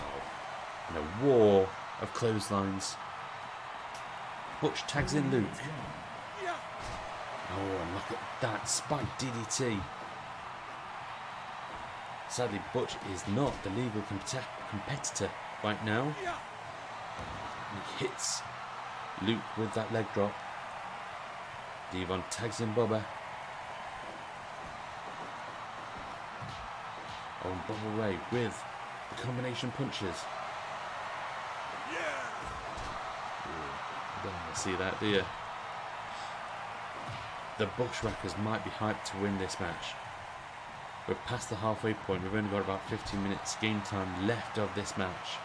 And a war of clotheslines. Butch tags in Luke. Oh, and look at that spike DDT. Sadly, Butch is not the legal competitor right now. He hits Luke with that leg drop. Devon tags in Bubba. Oh, and Bubba Ray with the combination punches. You don't want to see that, do you? The Bushwhackers might be hyped to win this match. We're past the halfway point. We've only got about 15 minutes game time left of this match.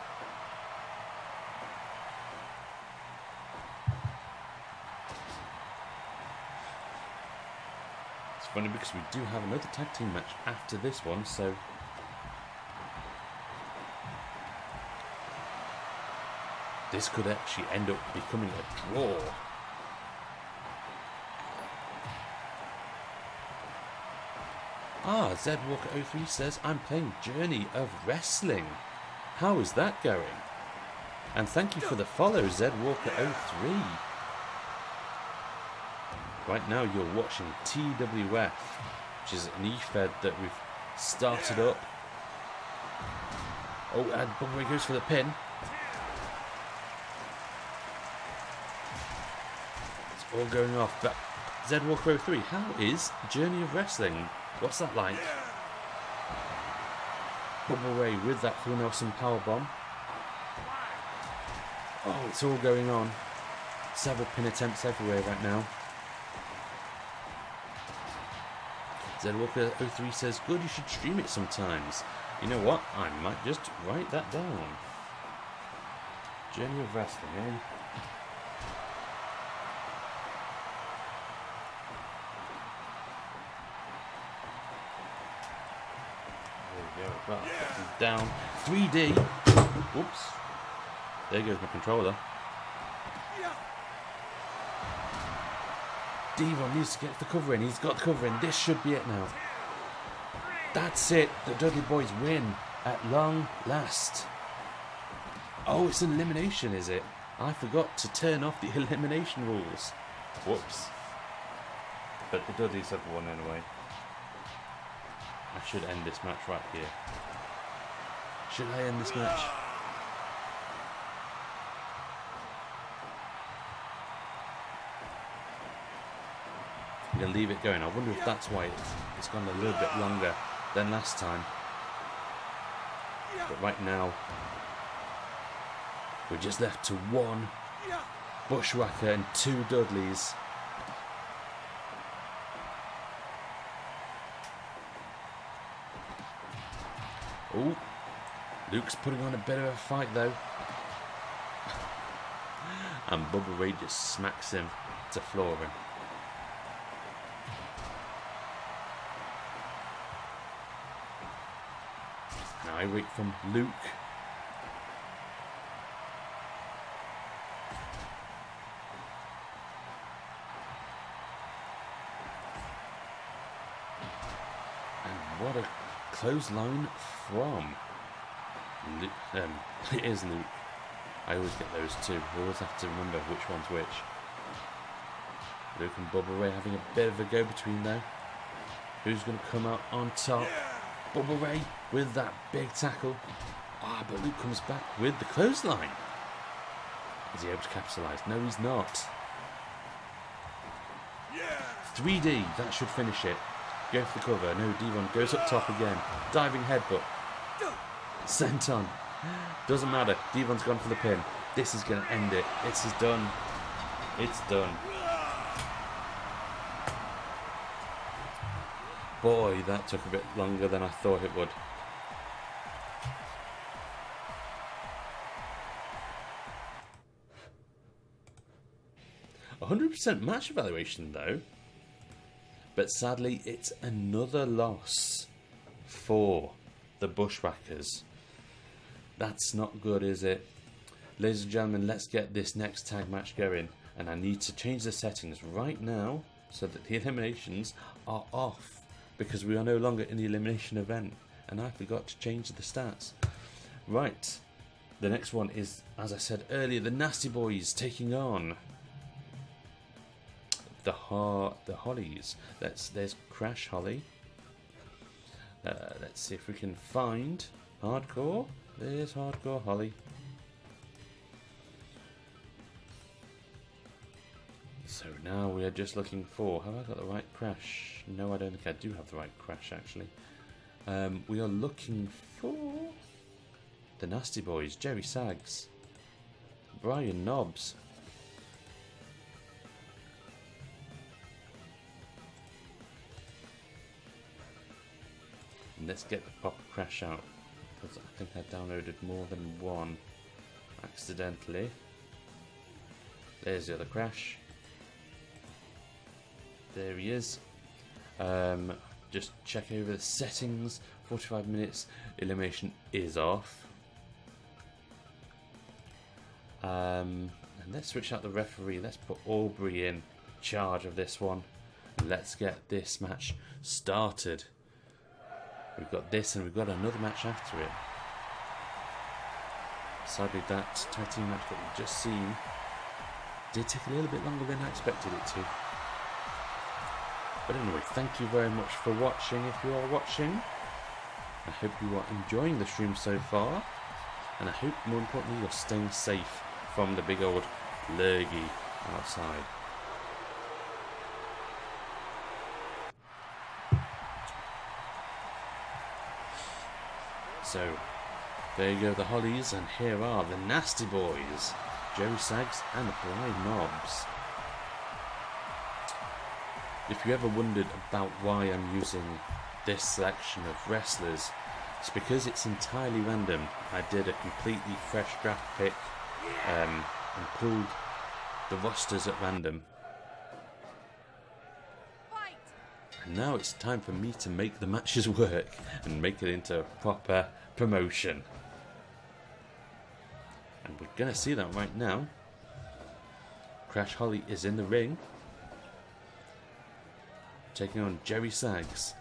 It's funny because we do have another tag team match after this one, so this could actually end up becoming a draw. Ah, Zed Walker 03 says, I'm playing Journey of Wrestling. How is that going? And thank you for the follow, Zed Walker 03. Right now you're watching TWF, which is an efed that we've started up. Oh, and Bubba goes for the pin. It's all going off, but Zed Walker 03, how is Journey of Wrestling? What's that like? Bubba Ray with that full Nelson powerbomb. Oh, it's all going on. Several pin attempts everywhere right now. Zed Walker 03 says, good, you should stream it sometimes. You know what? I might just write that down. Journey of Wrestling, eh? Right, down 3D. Whoops. There goes my controller. Devon needs to get the cover in. He's got the cover in. This should be it now. That's it. The Dudley boys win at long last. Oh, it's an elimination, is it? I forgot to turn off the elimination rules. Whoops. But the Dudleys have won anyway. I should end this match right here. Should I end this match? I'm going to leave it going. I wonder if that's why it's gone a little bit longer than last time. But right now, we're just left to one Bushwhacker and two Dudleys. Oh, Luke's putting on a bit of a fight though. And Bubba Ray just smacks him to flooring. Now I wait from Luke. And what a clothesline from Luke. It is Luke. I always get those two. I always have to remember which one's which. Luke and Bubba Ray having a bit of a go between there. Who's going to come out on top? Bubba Ray with that big tackle. Ah, but Luke comes back with the clothesline. Is he able to capitalise? No, he's not. 3D, that should finish it. Go for the cover. No, Devon goes up top again. Diving headbutt. Sent on. Doesn't matter. Devon's gone for the pin. This is going to end it. This is done. It's done. Boy, that took a bit longer than I thought it would. "100% match evaluation though. But sadly, it's another loss for the Bushwhackers. That's not good, is it? Ladies and gentlemen, let's get this next tag match going. And I need to change the settings right now so that the eliminations are off. Because we are no longer in the elimination event. And I forgot to change the stats. Right. The next one is, as I said earlier, the Nasty Boys taking on the Hollies. There's Crash Holly. Let's see if we can find Hardcore. There's Hardcore Holly. So now we are just looking for... Have I got the right crash? No, I don't think I do have the right crash, actually. We are looking for... the Nasty Boys, Jerry Sags, Brian Knobs. And let's get the proper crash out, because I think I downloaded more than one accidentally. There's the other crash. There he is. Just check over the settings. 45 minutes. Elimination is off. And let's switch out the referee. Let's put Aubrey in charge of this one. Let's get this match started. We've got this and we've got another match after it. Sadly, that tag team match that we've just seen did take a little bit longer than I expected it to. But anyway, thank you very much for watching if you are watching. I hope you are enjoying the stream so far. And I hope, more importantly, you're staying safe from the big old lurgy outside. So, there you go, the Hollies, and here are the Nasty Boys, Jerry Sags and Brian Knobs. If you ever wondered about why I'm using this selection of wrestlers, it's because it's entirely random. I did a completely fresh draft pick and pulled the rosters at random. And now it's time for me to make the matches work and make it into a proper promotion. And we're going to see that right now. Crash Holly is in the ring, taking on Jerry Sags.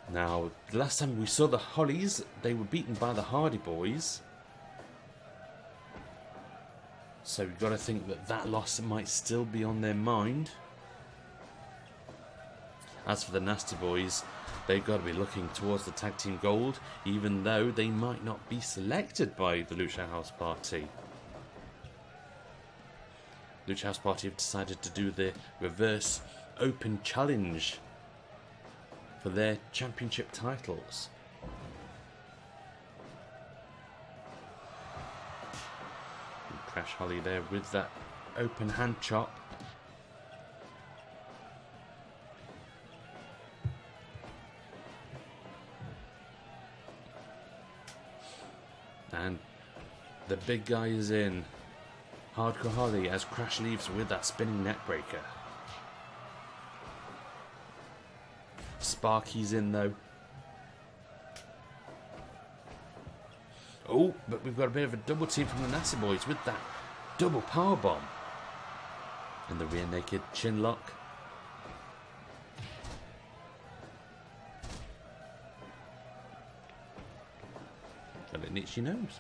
Now, the last time we saw the Hollies, they were beaten by the Hardy Boys. So we've got to think that that loss might still be on their mind. As for the Nasty Boys, they've got to be looking towards the Tag Team Gold, even though they might not be selected by the Lucha House Party. Lucha House Party have decided to do the reverse open challenge for their championship titles. And Crash Holly there with that open hand chop. And the big guy is in. Hardcore Holly as Crash leaves with that spinning neckbreaker. Sparky's in though. Oh, but we've got a bit of a double team from the Nasty Boys with that double power bomb. And the rear naked chin lock. Got an itchy nose.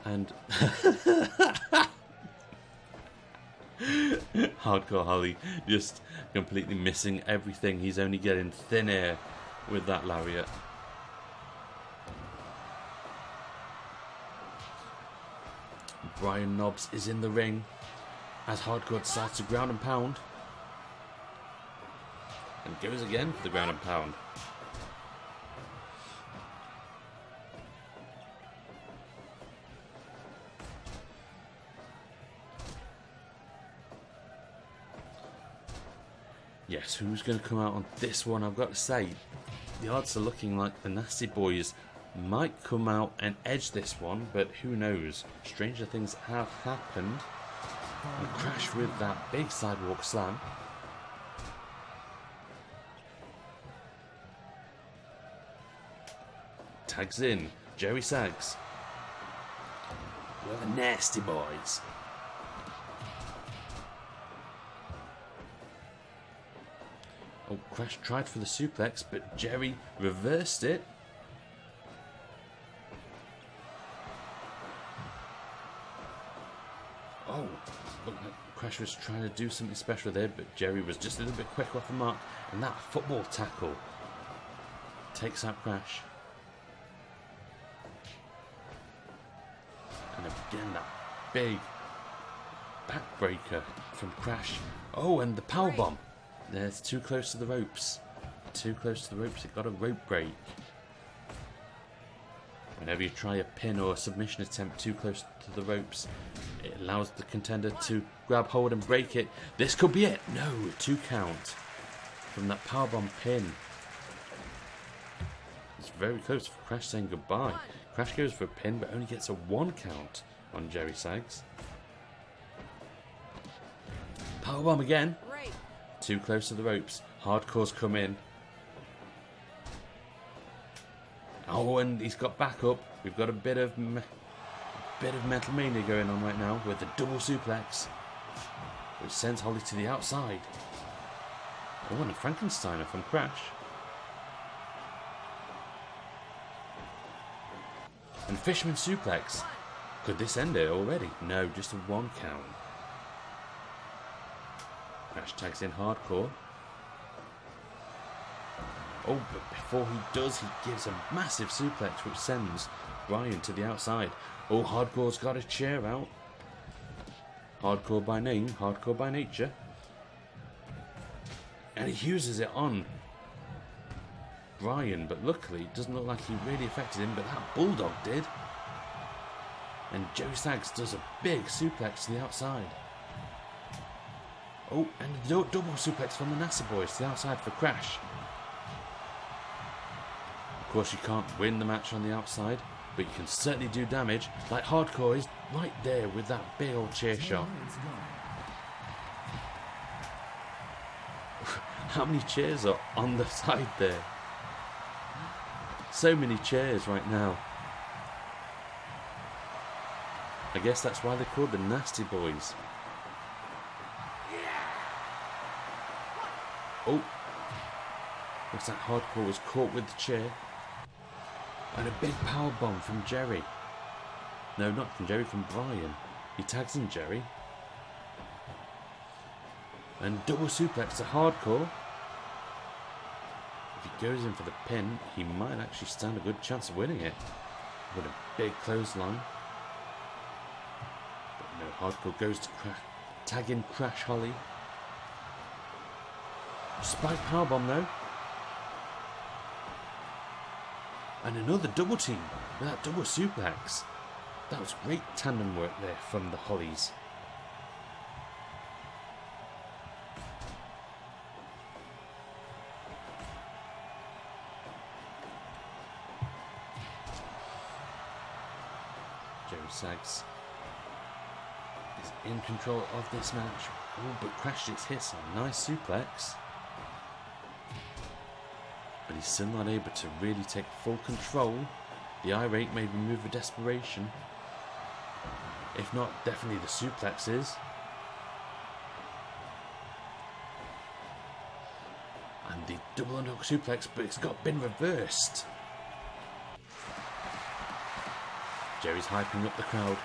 And Hardcore Holly just completely missing everything. He's only getting thin air with that lariat. Brian Knobs is in the ring as Hardcore decides to ground and pound. And goes again for the ground and pound. Yes, who's going to come out on this one? I've got to say, the odds are looking like the Nasty Boys might come out and edge this one, but who knows? Stranger things have happened. And Crash with that big sidewalk slam. Tags in Jerry Sags. We're the Nasty Boys. Oh, Crash tried for the suplex, but Jerry reversed it. Oh, look, Crash was trying to do something special there, but Jerry was just a little bit quicker off the mark, and that football tackle takes out Crash. And again, that big backbreaker from Crash. Oh, and the powerbomb. There's too close to the ropes. Too close to the ropes. It got a rope break. Whenever you try a pin or a submission attempt too close to the ropes, it allows the contender to grab hold and break it. This could be it. No, 2 count from that powerbomb pin. It's very close for Crash saying goodbye. Crash goes for a pin but only gets a 1 count on Jerry Sags. Powerbomb again. Too close to the ropes. Hardcore's come in. Oh, and he's got back up. We've got a bit of mental mania going on right now with the double suplex, which sends Holly to the outside. Oh, and a Frankensteiner from Crash. And Fisherman suplex. Could this end it already? No, just a 1 count. Crash tags in Hardcore. Oh, but before he does, he gives a massive suplex which sends Brian to the outside. Oh, Hardcore's got a chair out. Hardcore by name, Hardcore by nature. And he uses it on Brian, but luckily it doesn't look like he really affected him, but that Bulldog did. And Jerry Sags does a big suplex to the outside. Oh, and a double suplex from the NASA boys to the outside for Crash. Of course, you can't win the match on the outside, but you can certainly do damage, like Hardcore is right there with that big old chair shot. How many chairs are on the side there? So many chairs right now. I guess that's why they're called the Nasty Boys. Oh, looks like Hardcore was caught with the chair. And a big power bomb from Jerry. No, not from Jerry, from Brian. He tags in Jerry. And double suplex to Hardcore. If he goes in for the pin, he might actually stand a good chance of winning it. With a big clothesline. But no, Hardcore goes to tag in Crash Holly. Spike powerbomb though. And another double team with that double suplex. That was great tandem work there from the Hollies. Jerry Sags is in control of this match. Oh, but Crash hits a nice suplex. But he's still not able to really take full control. The irate may be a move of desperation. If not, definitely the suplexes. And the double underhook suplex, but it's been reversed. Jerry's hyping up the crowd.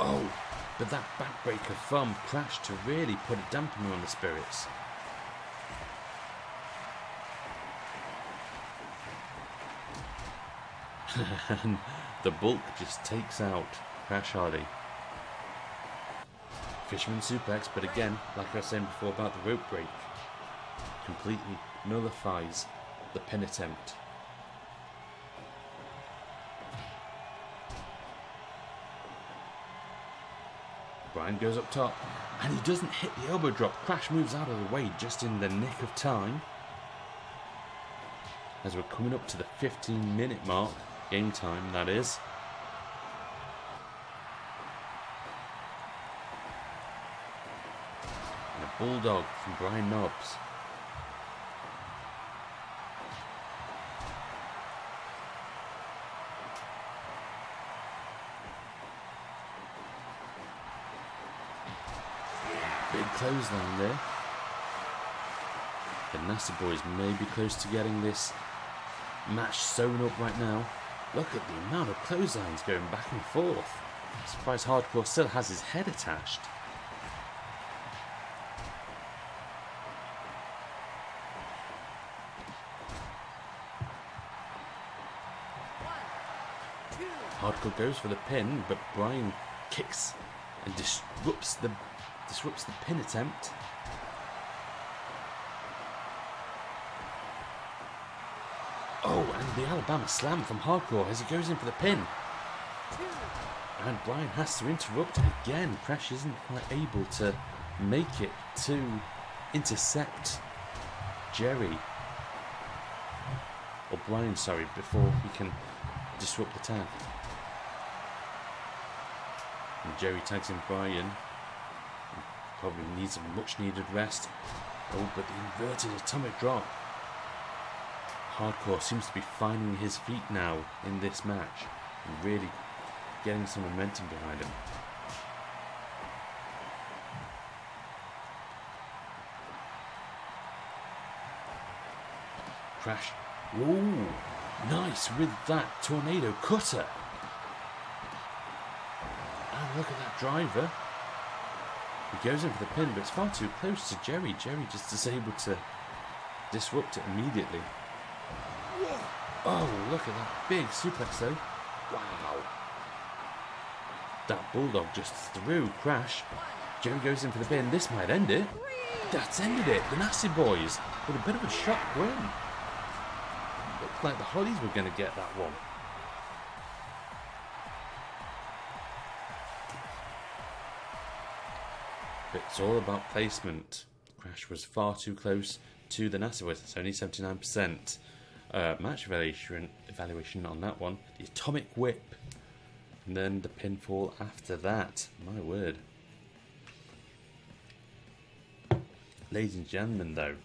Oh, but that backbreaker from Crash to really put a dampener on the spirits. And the bulk just takes out Crash Hardy. Fisherman suplex, but again, like I was saying before about the rope break, completely nullifies the pin attempt. Brian goes up top, and he doesn't hit the elbow drop. Crash moves out of the way just in the nick of time. As we're coming up to the 15-minute mark, game time that is. And a bulldog from Brian Knobbs. Big clothesline there. The Nasty Boys may be close to getting this match sewn up right now. Look at the amount of clotheslines going back and forth. I'm surprised Hardcore still has his head attached. Hardcore goes for the pin, but Brian kicks and disrupts the pin attempt. Oh, and the Alabama slam from Hardcore as he goes in for the pin. And Brian has to interrupt again. Crash isn't quite able to make it to intercept Jerry. Or Brian, sorry, before he can disrupt the tag. And Jerry tags in Brian. He probably needs a much needed rest. Oh, but the inverted atomic drop. Hardcore seems to be finding his feet now in this match and really getting some momentum behind him. Crash. Whoa! Nice with that tornado cutter. And look at that driver. He goes in for the pin, but it's far too close to Jerry. Jerry just is able to disrupt it immediately. Oh, look at that big suplex though. Wow. That bulldog just threw Crash. Jerry goes in for the pin. This might end it. That's ended it. The Nasty Boys with a bit of a shock win. Looked like the Hollies were going to get that one. But it's all about placement. Crash was far too close to the Nasty Boys. It's only 79%. Match evaluation on that one. The Atomic Whip. And then the pinfall after that. My word. Ladies and gentlemen, though,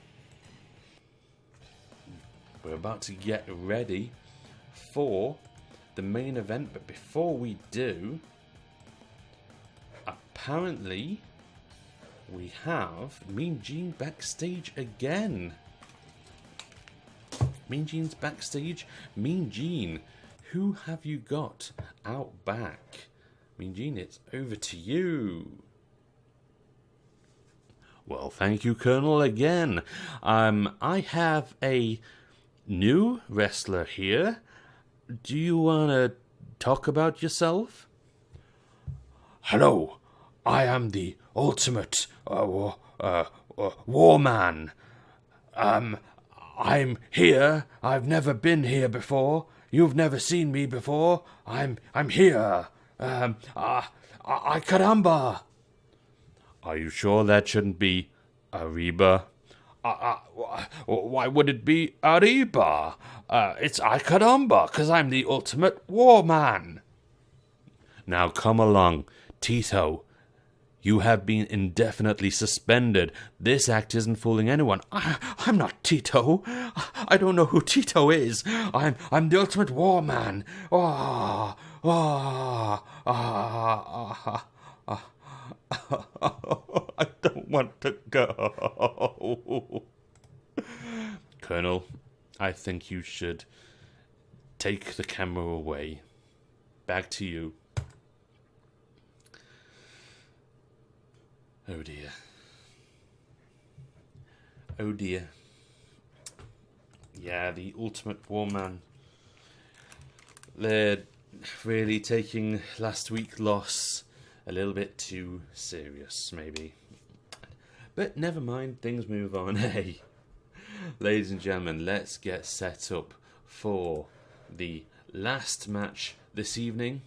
we're about to get ready for the main event. But before we do, apparently we have Mean Gene backstage again. Mean Gene's backstage. Mean Gene, who have you got out back? Mean Gene, it's over to you. Well, thank you, Colonel, again. I have a new wrestler here. Do you want to talk about yourself? Hello, I am the ultimate war man. I'm here. I've never been here before. You've never seen me before. I'm here. Caramba. Are you sure that shouldn't be Arriba? Why would it be Arriba? It's Caramba, because I'm the ultimate war man. Now come along, Tito. You have been indefinitely suspended. This act isn't fooling anyone. I'm not Tito. I don't know who Tito is. I'm the ultimate war man. I don't want to go. Colonel, I think you should take the camera away. Back to you. Oh dear. Oh dear. Yeah, the Ultimate Warman. They're really taking last week's loss a little bit too serious, maybe. But never mind, things move on, hey. Ladies and gentlemen, let's get set up for the last match this evening.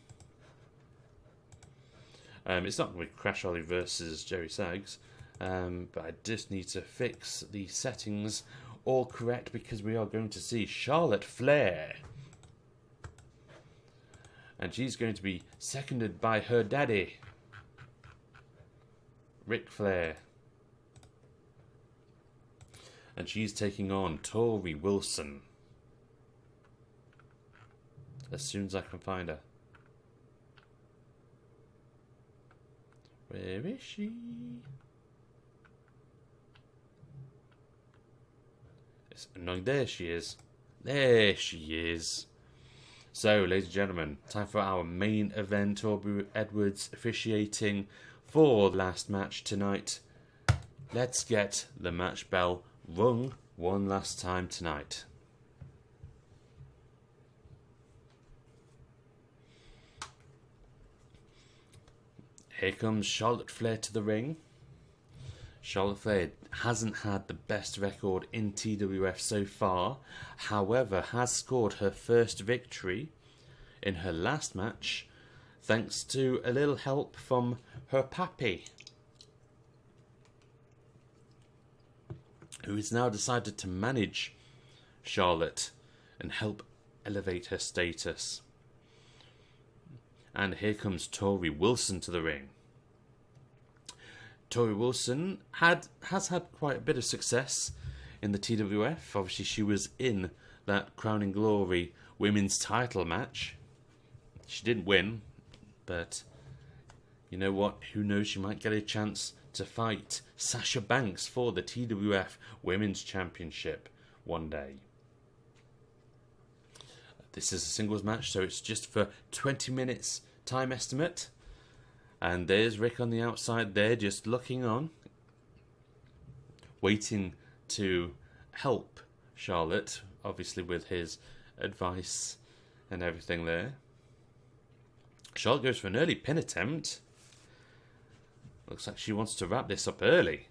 It's not with Crash Holly versus Jerry Sags, but I just need to fix the settings all correct because we are going to see Charlotte Flair. And she's going to be seconded by her daddy, Ric Flair. And she's taking on Torrie Wilson. As soon as I can find her. Where is she? It's annoying. There she is. There she is. So, ladies and gentlemen, time for our main event. Aubrey Edwards officiating for the last match tonight. Let's get the match bell rung one last time tonight. Here comes Charlotte Flair to the ring. Charlotte Flair hasn't had the best record in TWF so far, however has scored her first victory in her last match thanks to a little help from her pappy, who has now decided to manage Charlotte and help elevate her status. And here comes Torrie Wilson to the ring. Torrie Wilson has had quite a bit of success in the TWF. Obviously, she was in that Crowning Glory women's title match. She didn't win, but you know what? Who knows? She might get a chance to fight Sasha Banks for the TWF Women's Championship one day. This is a singles match, so it's just for 20 minutes time estimate. And there's Rick on the outside there, just looking on, waiting to help Charlotte, obviously with his advice and everything there. Charlotte goes for an early pin attempt. Looks like she wants to wrap this up early.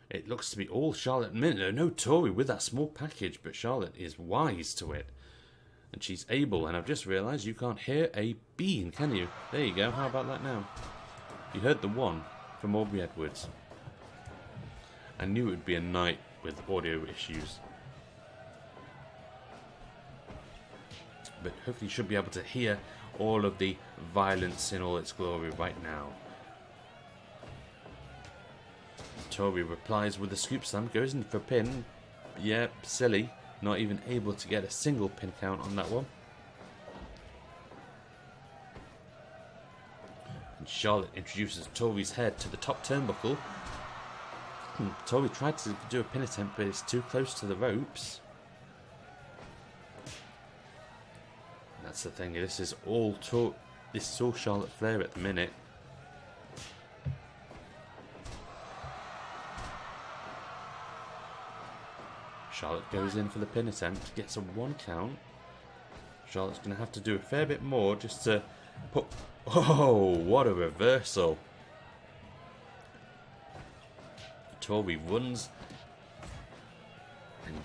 It looks to be all Charlotte. No Torrie with that small package, but Charlotte is wise to it. And she's able, and I've just realised you can't hear a bean, can you? There you go, how about that now? You heard the one from Aubrey Edwards. I knew it would be a night with audio issues. But hopefully you should be able to hear all of the violence in all its glory right now. Torrie replies with a scoop slam, goes in for a pin. Yep, silly. Not even able to get a single pin count on that one. And Charlotte introduces Torrie's head to the top turnbuckle. Torrie tried to do a pin attempt, but it's too close to the ropes. And that's the thing. This is all Charlotte Flair at the minute. Charlotte goes in for the pin attempt, gets a 1 count. Charlotte's going to have to do a fair bit more just to put... Oh, what a reversal. Torrie runs and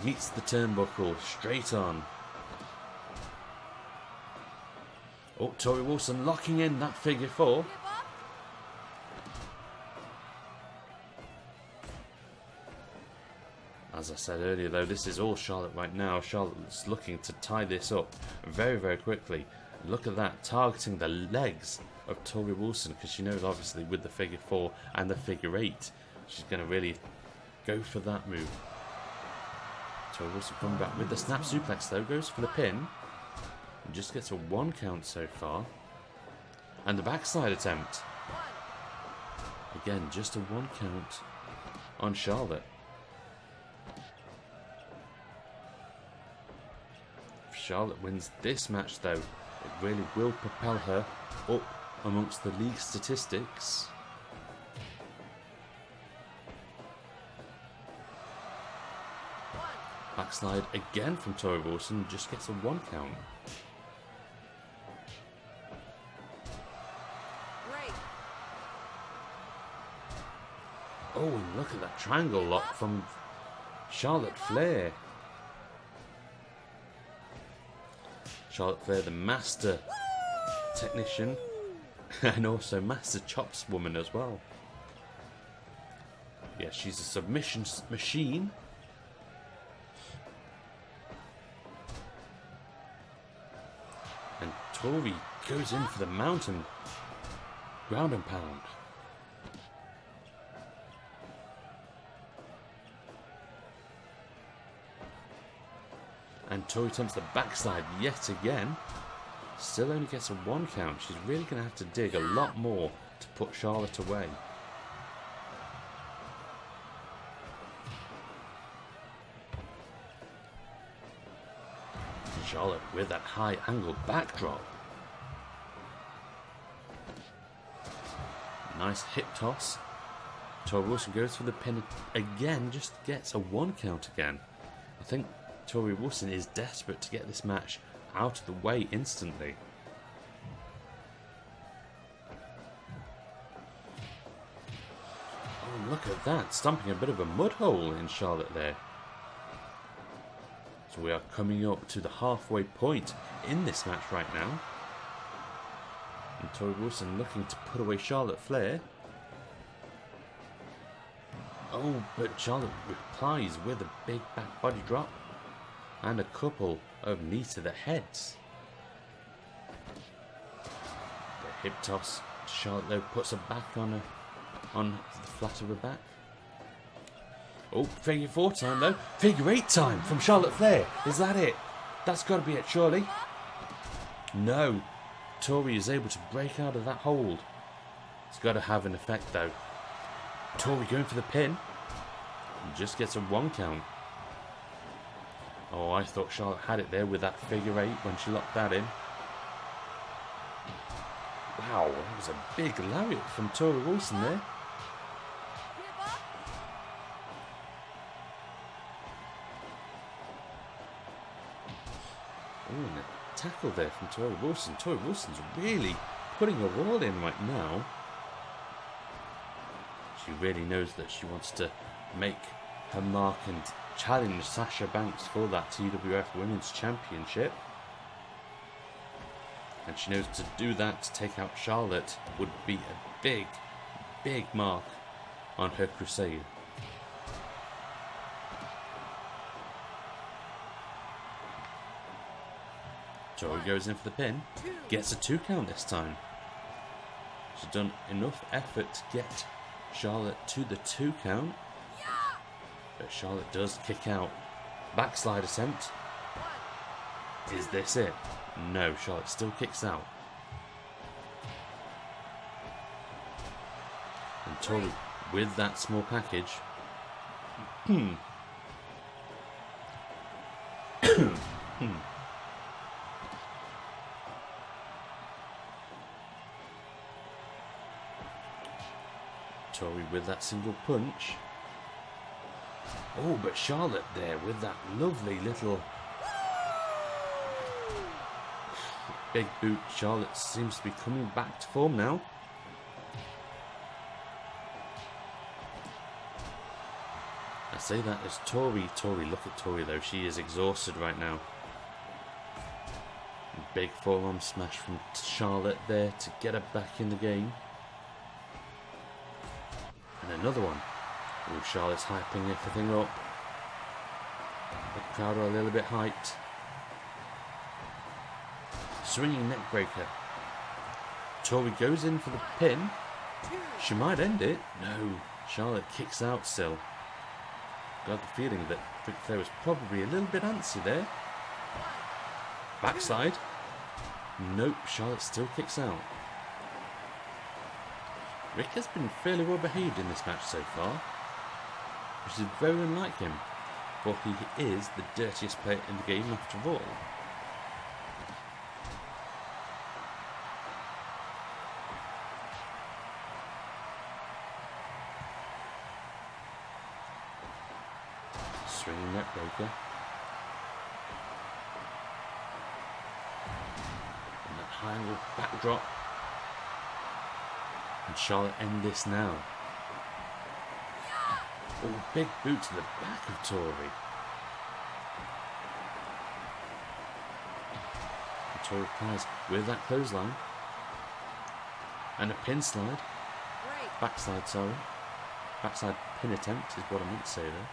meets the turnbuckle straight on. Oh, Torrie Wilson locking in that figure 4. As I said earlier, though, this is all Charlotte right now. Charlotte's looking to tie this up very, very quickly. Look at that, targeting the legs of Torrie Wilson, because she knows, obviously, with the figure 4 and the figure 8, she's going to really go for that move. Torrie Wilson coming back with the snap suplex, though, goes for the pin, and just gets a 1 count so far. And the backside attempt. Again, just a 1 count on Charlotte. Charlotte wins this match, though, it really will propel her up amongst the league statistics. Backslide again from Torrie Wilson, just gets a 1 count. Oh, and look at that triangle lock from Charlotte Flair. Charlotte Flair, the master technician, and also master chops woman as well. Yeah, she's a submission machine. And Torrie goes in for the mountain ground and pound. And Torrie attempts the backside yet again. Still only gets a 1 count. She's really going to have to dig a lot more to put Charlotte away. Charlotte with that high angle backdrop. Nice hip toss. Torrie Wilson goes for the pin again, just gets a 1 count again. I think Torrie Wilson is desperate to get this match out of the way instantly. Oh, look at that, stomping a bit of a mud hole in Charlotte there. So we are coming up to the halfway point in this match right now. And Torrie Wilson looking to put away Charlotte Flair. Oh, but Charlotte replies with a big back body drop and a couple of knees to the heads. The hip toss. Charlotte though puts her back on the flat of her back. Oh, figure 4 time though. Figure 8 time from Charlotte Flair. Is that it? That's got to be it, surely. No. Torrie is able to break out of that hold. It's got to have an effect though. Torrie going for the pin. And just gets a 1 count. Oh, I thought Charlotte had it there with that figure 8 when she locked that in. Wow, that was a big lariat from Torrie Wilson there. Oh, and a tackle there from Torrie Wilson. Torrie Wilson's really putting her all in right now. She really knows that she wants to make her mark and challenge Sasha Banks for that TWF Women's Championship. And she knows to do that, to take out Charlotte, would be a big, big mark on her crusade. Torrie goes in for the pin, gets a 2 count this time. She's done enough effort to get Charlotte to the 2 count. But Charlotte does kick out. Backslide attempt. Is this it? No, Charlotte still kicks out. And Torrie with that small package. Torrie with that single punch. Oh, but Charlotte there with that lovely little big boot. Charlotte seems to be coming back to form now. I say that as Torrie, look at Torrie though, she is exhausted right now. Big forearm smash from Charlotte there to get her back in the game. And another one. Oh, Charlotte's hyping everything up. The crowd are a little bit hyped. Swinging neck breaker. Torrie goes in for the pin. She might end it. No, Charlotte kicks out still. Got the feeling that Ric Flair was probably a little bit antsy there. Backside. Nope, Charlotte still kicks out. Rick has been fairly well behaved in this match so far, which is very unlike him, for he is the dirtiest player in the game after all. Swinging neck breaker. And that high angle backdrop. And Charlotte end this now. Oh, big boot to the back of Torrie. And Torrie replies with that clothesline. And a pin slide. Backside, sorry. Backside pin attempt is what I meant to say there.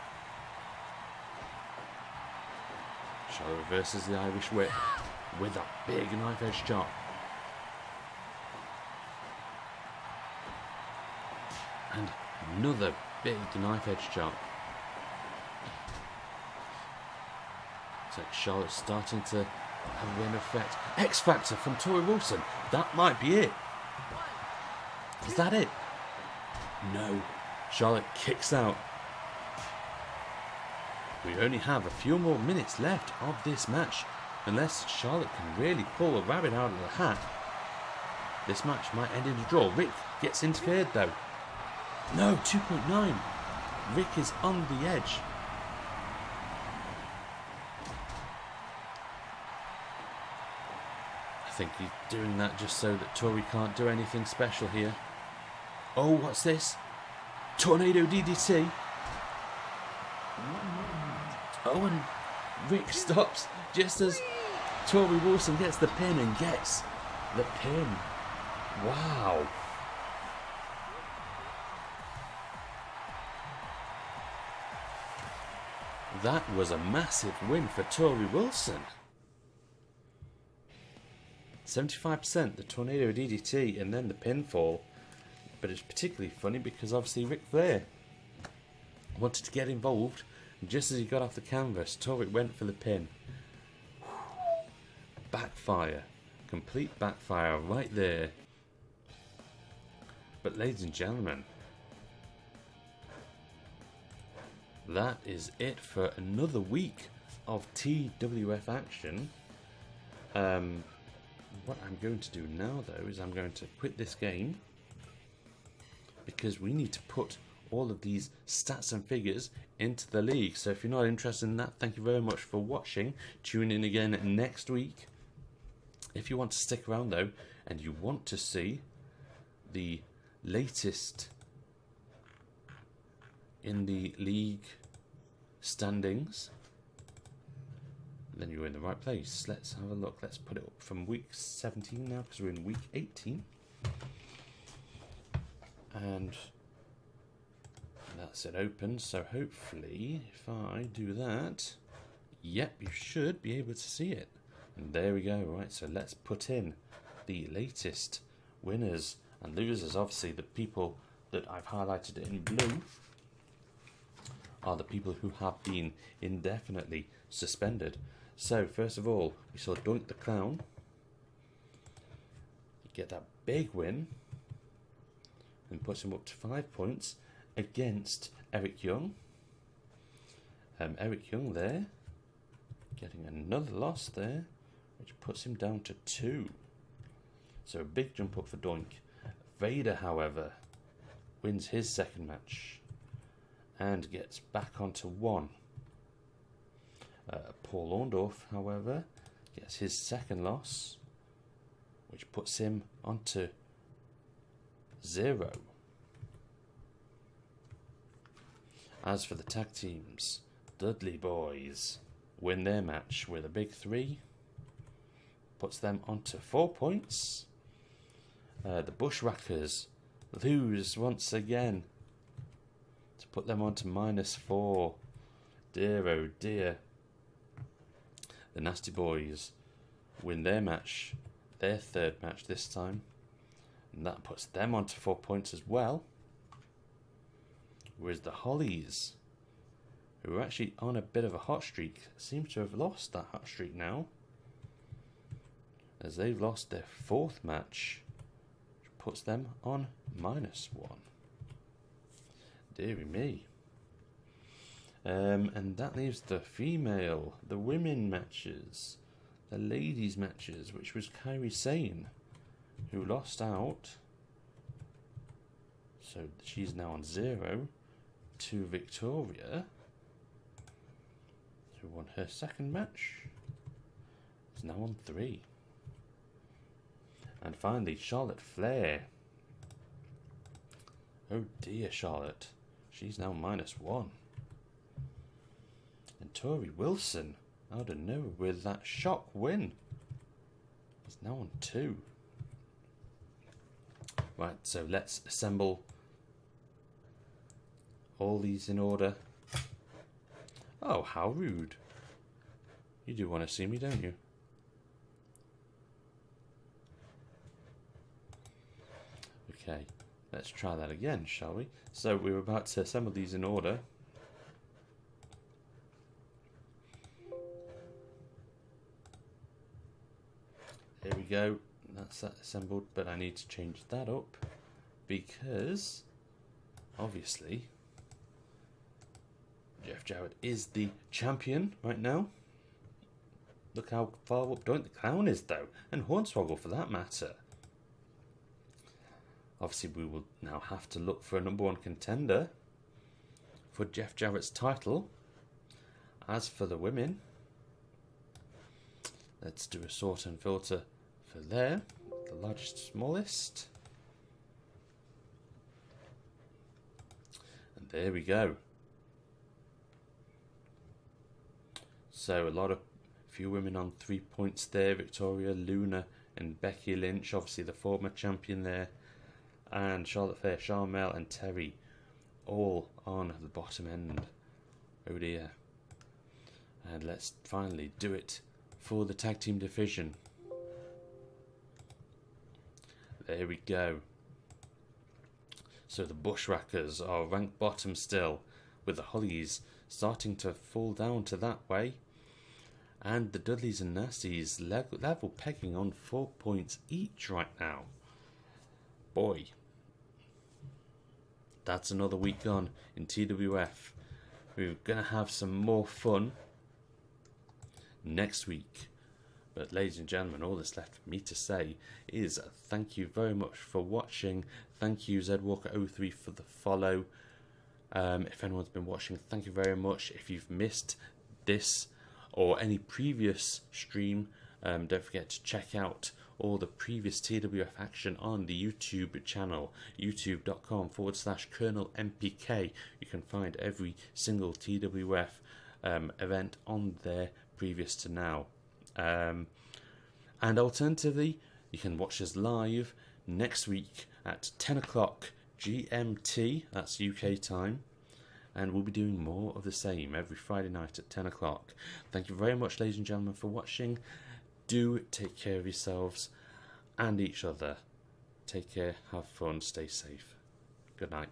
Charlotte reverses the Irish whip with that big knife edge chop. And another big knife edge chop. So Charlotte's starting to have an effect. X Factor from Torrie Wilson. That might be it. Is that it? No. Charlotte kicks out. We only have a few more minutes left of this match. Unless Charlotte can really pull a rabbit out of the hat, this match might end in a draw. Rick gets interfered though. No, 2.9. Rick is on the edge. I think he's doing that just so that Torrie can't do anything special here. Oh, what's this? Tornado DDT. Oh, and Rick stops just as Torrie Wilson gets the pin and gets the pin. Wow. That was a massive win for Torrie Wilson. 75% the tornado DDT and then the pinfall. But it's particularly funny because obviously Ric Flair wanted to get involved. And just as he got off the canvas, Torrie went for the pin. Backfire. Complete backfire right there. But ladies and gentlemen, that is it for another week of TWF action. What I'm going to do now though is I'm going to quit this game because we need to put all of these stats and figures into the league. So if you're not interested in that, thank you very much for watching. Tune in again next week. If you want to stick around though and you want to see the latest in the league standings, then you're in the right place. Let's have a look. Let's put it up from week 17 now because we're in week 18. And that's it open. So hopefully if I do that, yep, you should be able to see it. And there we go. Right, so let's put in the latest winners and losers. Obviously the people that I've highlighted in blue are the people who have been indefinitely suspended. So first of all, we saw Doink the Clown get that big win and puts him up to 5 points against Eric Young. Eric Young there getting another loss there, which puts him down to 2. So a big jump up for Doink. Vader, however, wins his second match and gets back onto 1. Paul Orndorff, however, gets his second loss, which puts him onto 0. As for the tag teams, Dudley boys win their match with a big 3, puts them onto 4 points. The Bushwhackers lose once again to put them onto -4. Dear oh dear. The Nasty Boys win their match, their third match this time, and that puts them onto 4 points as well. Whereas the Hollies, who are actually on a bit of a hot streak, seem to have lost that hot streak now, as they've lost their 4th match, which puts them on -1. Deary me. And that leaves the women matches, the ladies matches, which was Kairi Sane, who lost out. So she's now on 0, to Victoria, who won her second match, is now on 3. And finally, Charlotte Flair. Oh dear, Charlotte. She's now -1. And Torrie Wilson, out of nowhere with that shock win, is now on 2. Right, so let's assemble all these in order. Oh, how rude. You do want to see me, don't you? Okay, let's try that again, shall we? So we're about to assemble these in order. There we go, that's that assembled, but I need to change that up because obviously Jeff Jarrett is the champion right now. Look how far up Doink the Clown is, though, and Hornswoggle for that matter. Obviously, we will now have to look for a number 1 contender for Jeff Jarrett's title. As for the women, let's do a sort and filter for there, the largest, smallest. And there we go. So few women on 3 points there. Victoria, Luna and Becky Lynch, obviously the former champion there. And Charlotte Flair, Charmel and Terry, all on the bottom end. Oh dear. And let's finally do it for the tag team division. There we go. So the Bushwhackers are ranked bottom still, with the Hollies starting to fall down to that way. And the Dudleys and Nasties level pegging on 4 points each right now. Boy, that's another week gone in TWF. We're going to have some more fun next week. But ladies and gentlemen, all that's left for me to say is thank you very much for watching. Thank you ZWalker03 for the follow. If anyone's been watching, thank you very much. If you've missed this or any previous stream, don't forget to check out all the previous TWF action on the YouTube channel, youtube.com/Colonel MPK. You can find every single TWF event on there previous to now. And alternatively, you can watch us live next week at 10 o'clock GMT, that's UK time. And we'll be doing more of the same every Friday night at 10 o'clock. Thank you very much, ladies and gentlemen, for watching. Do take care of yourselves and each other. Take care, have fun, stay safe. Good night.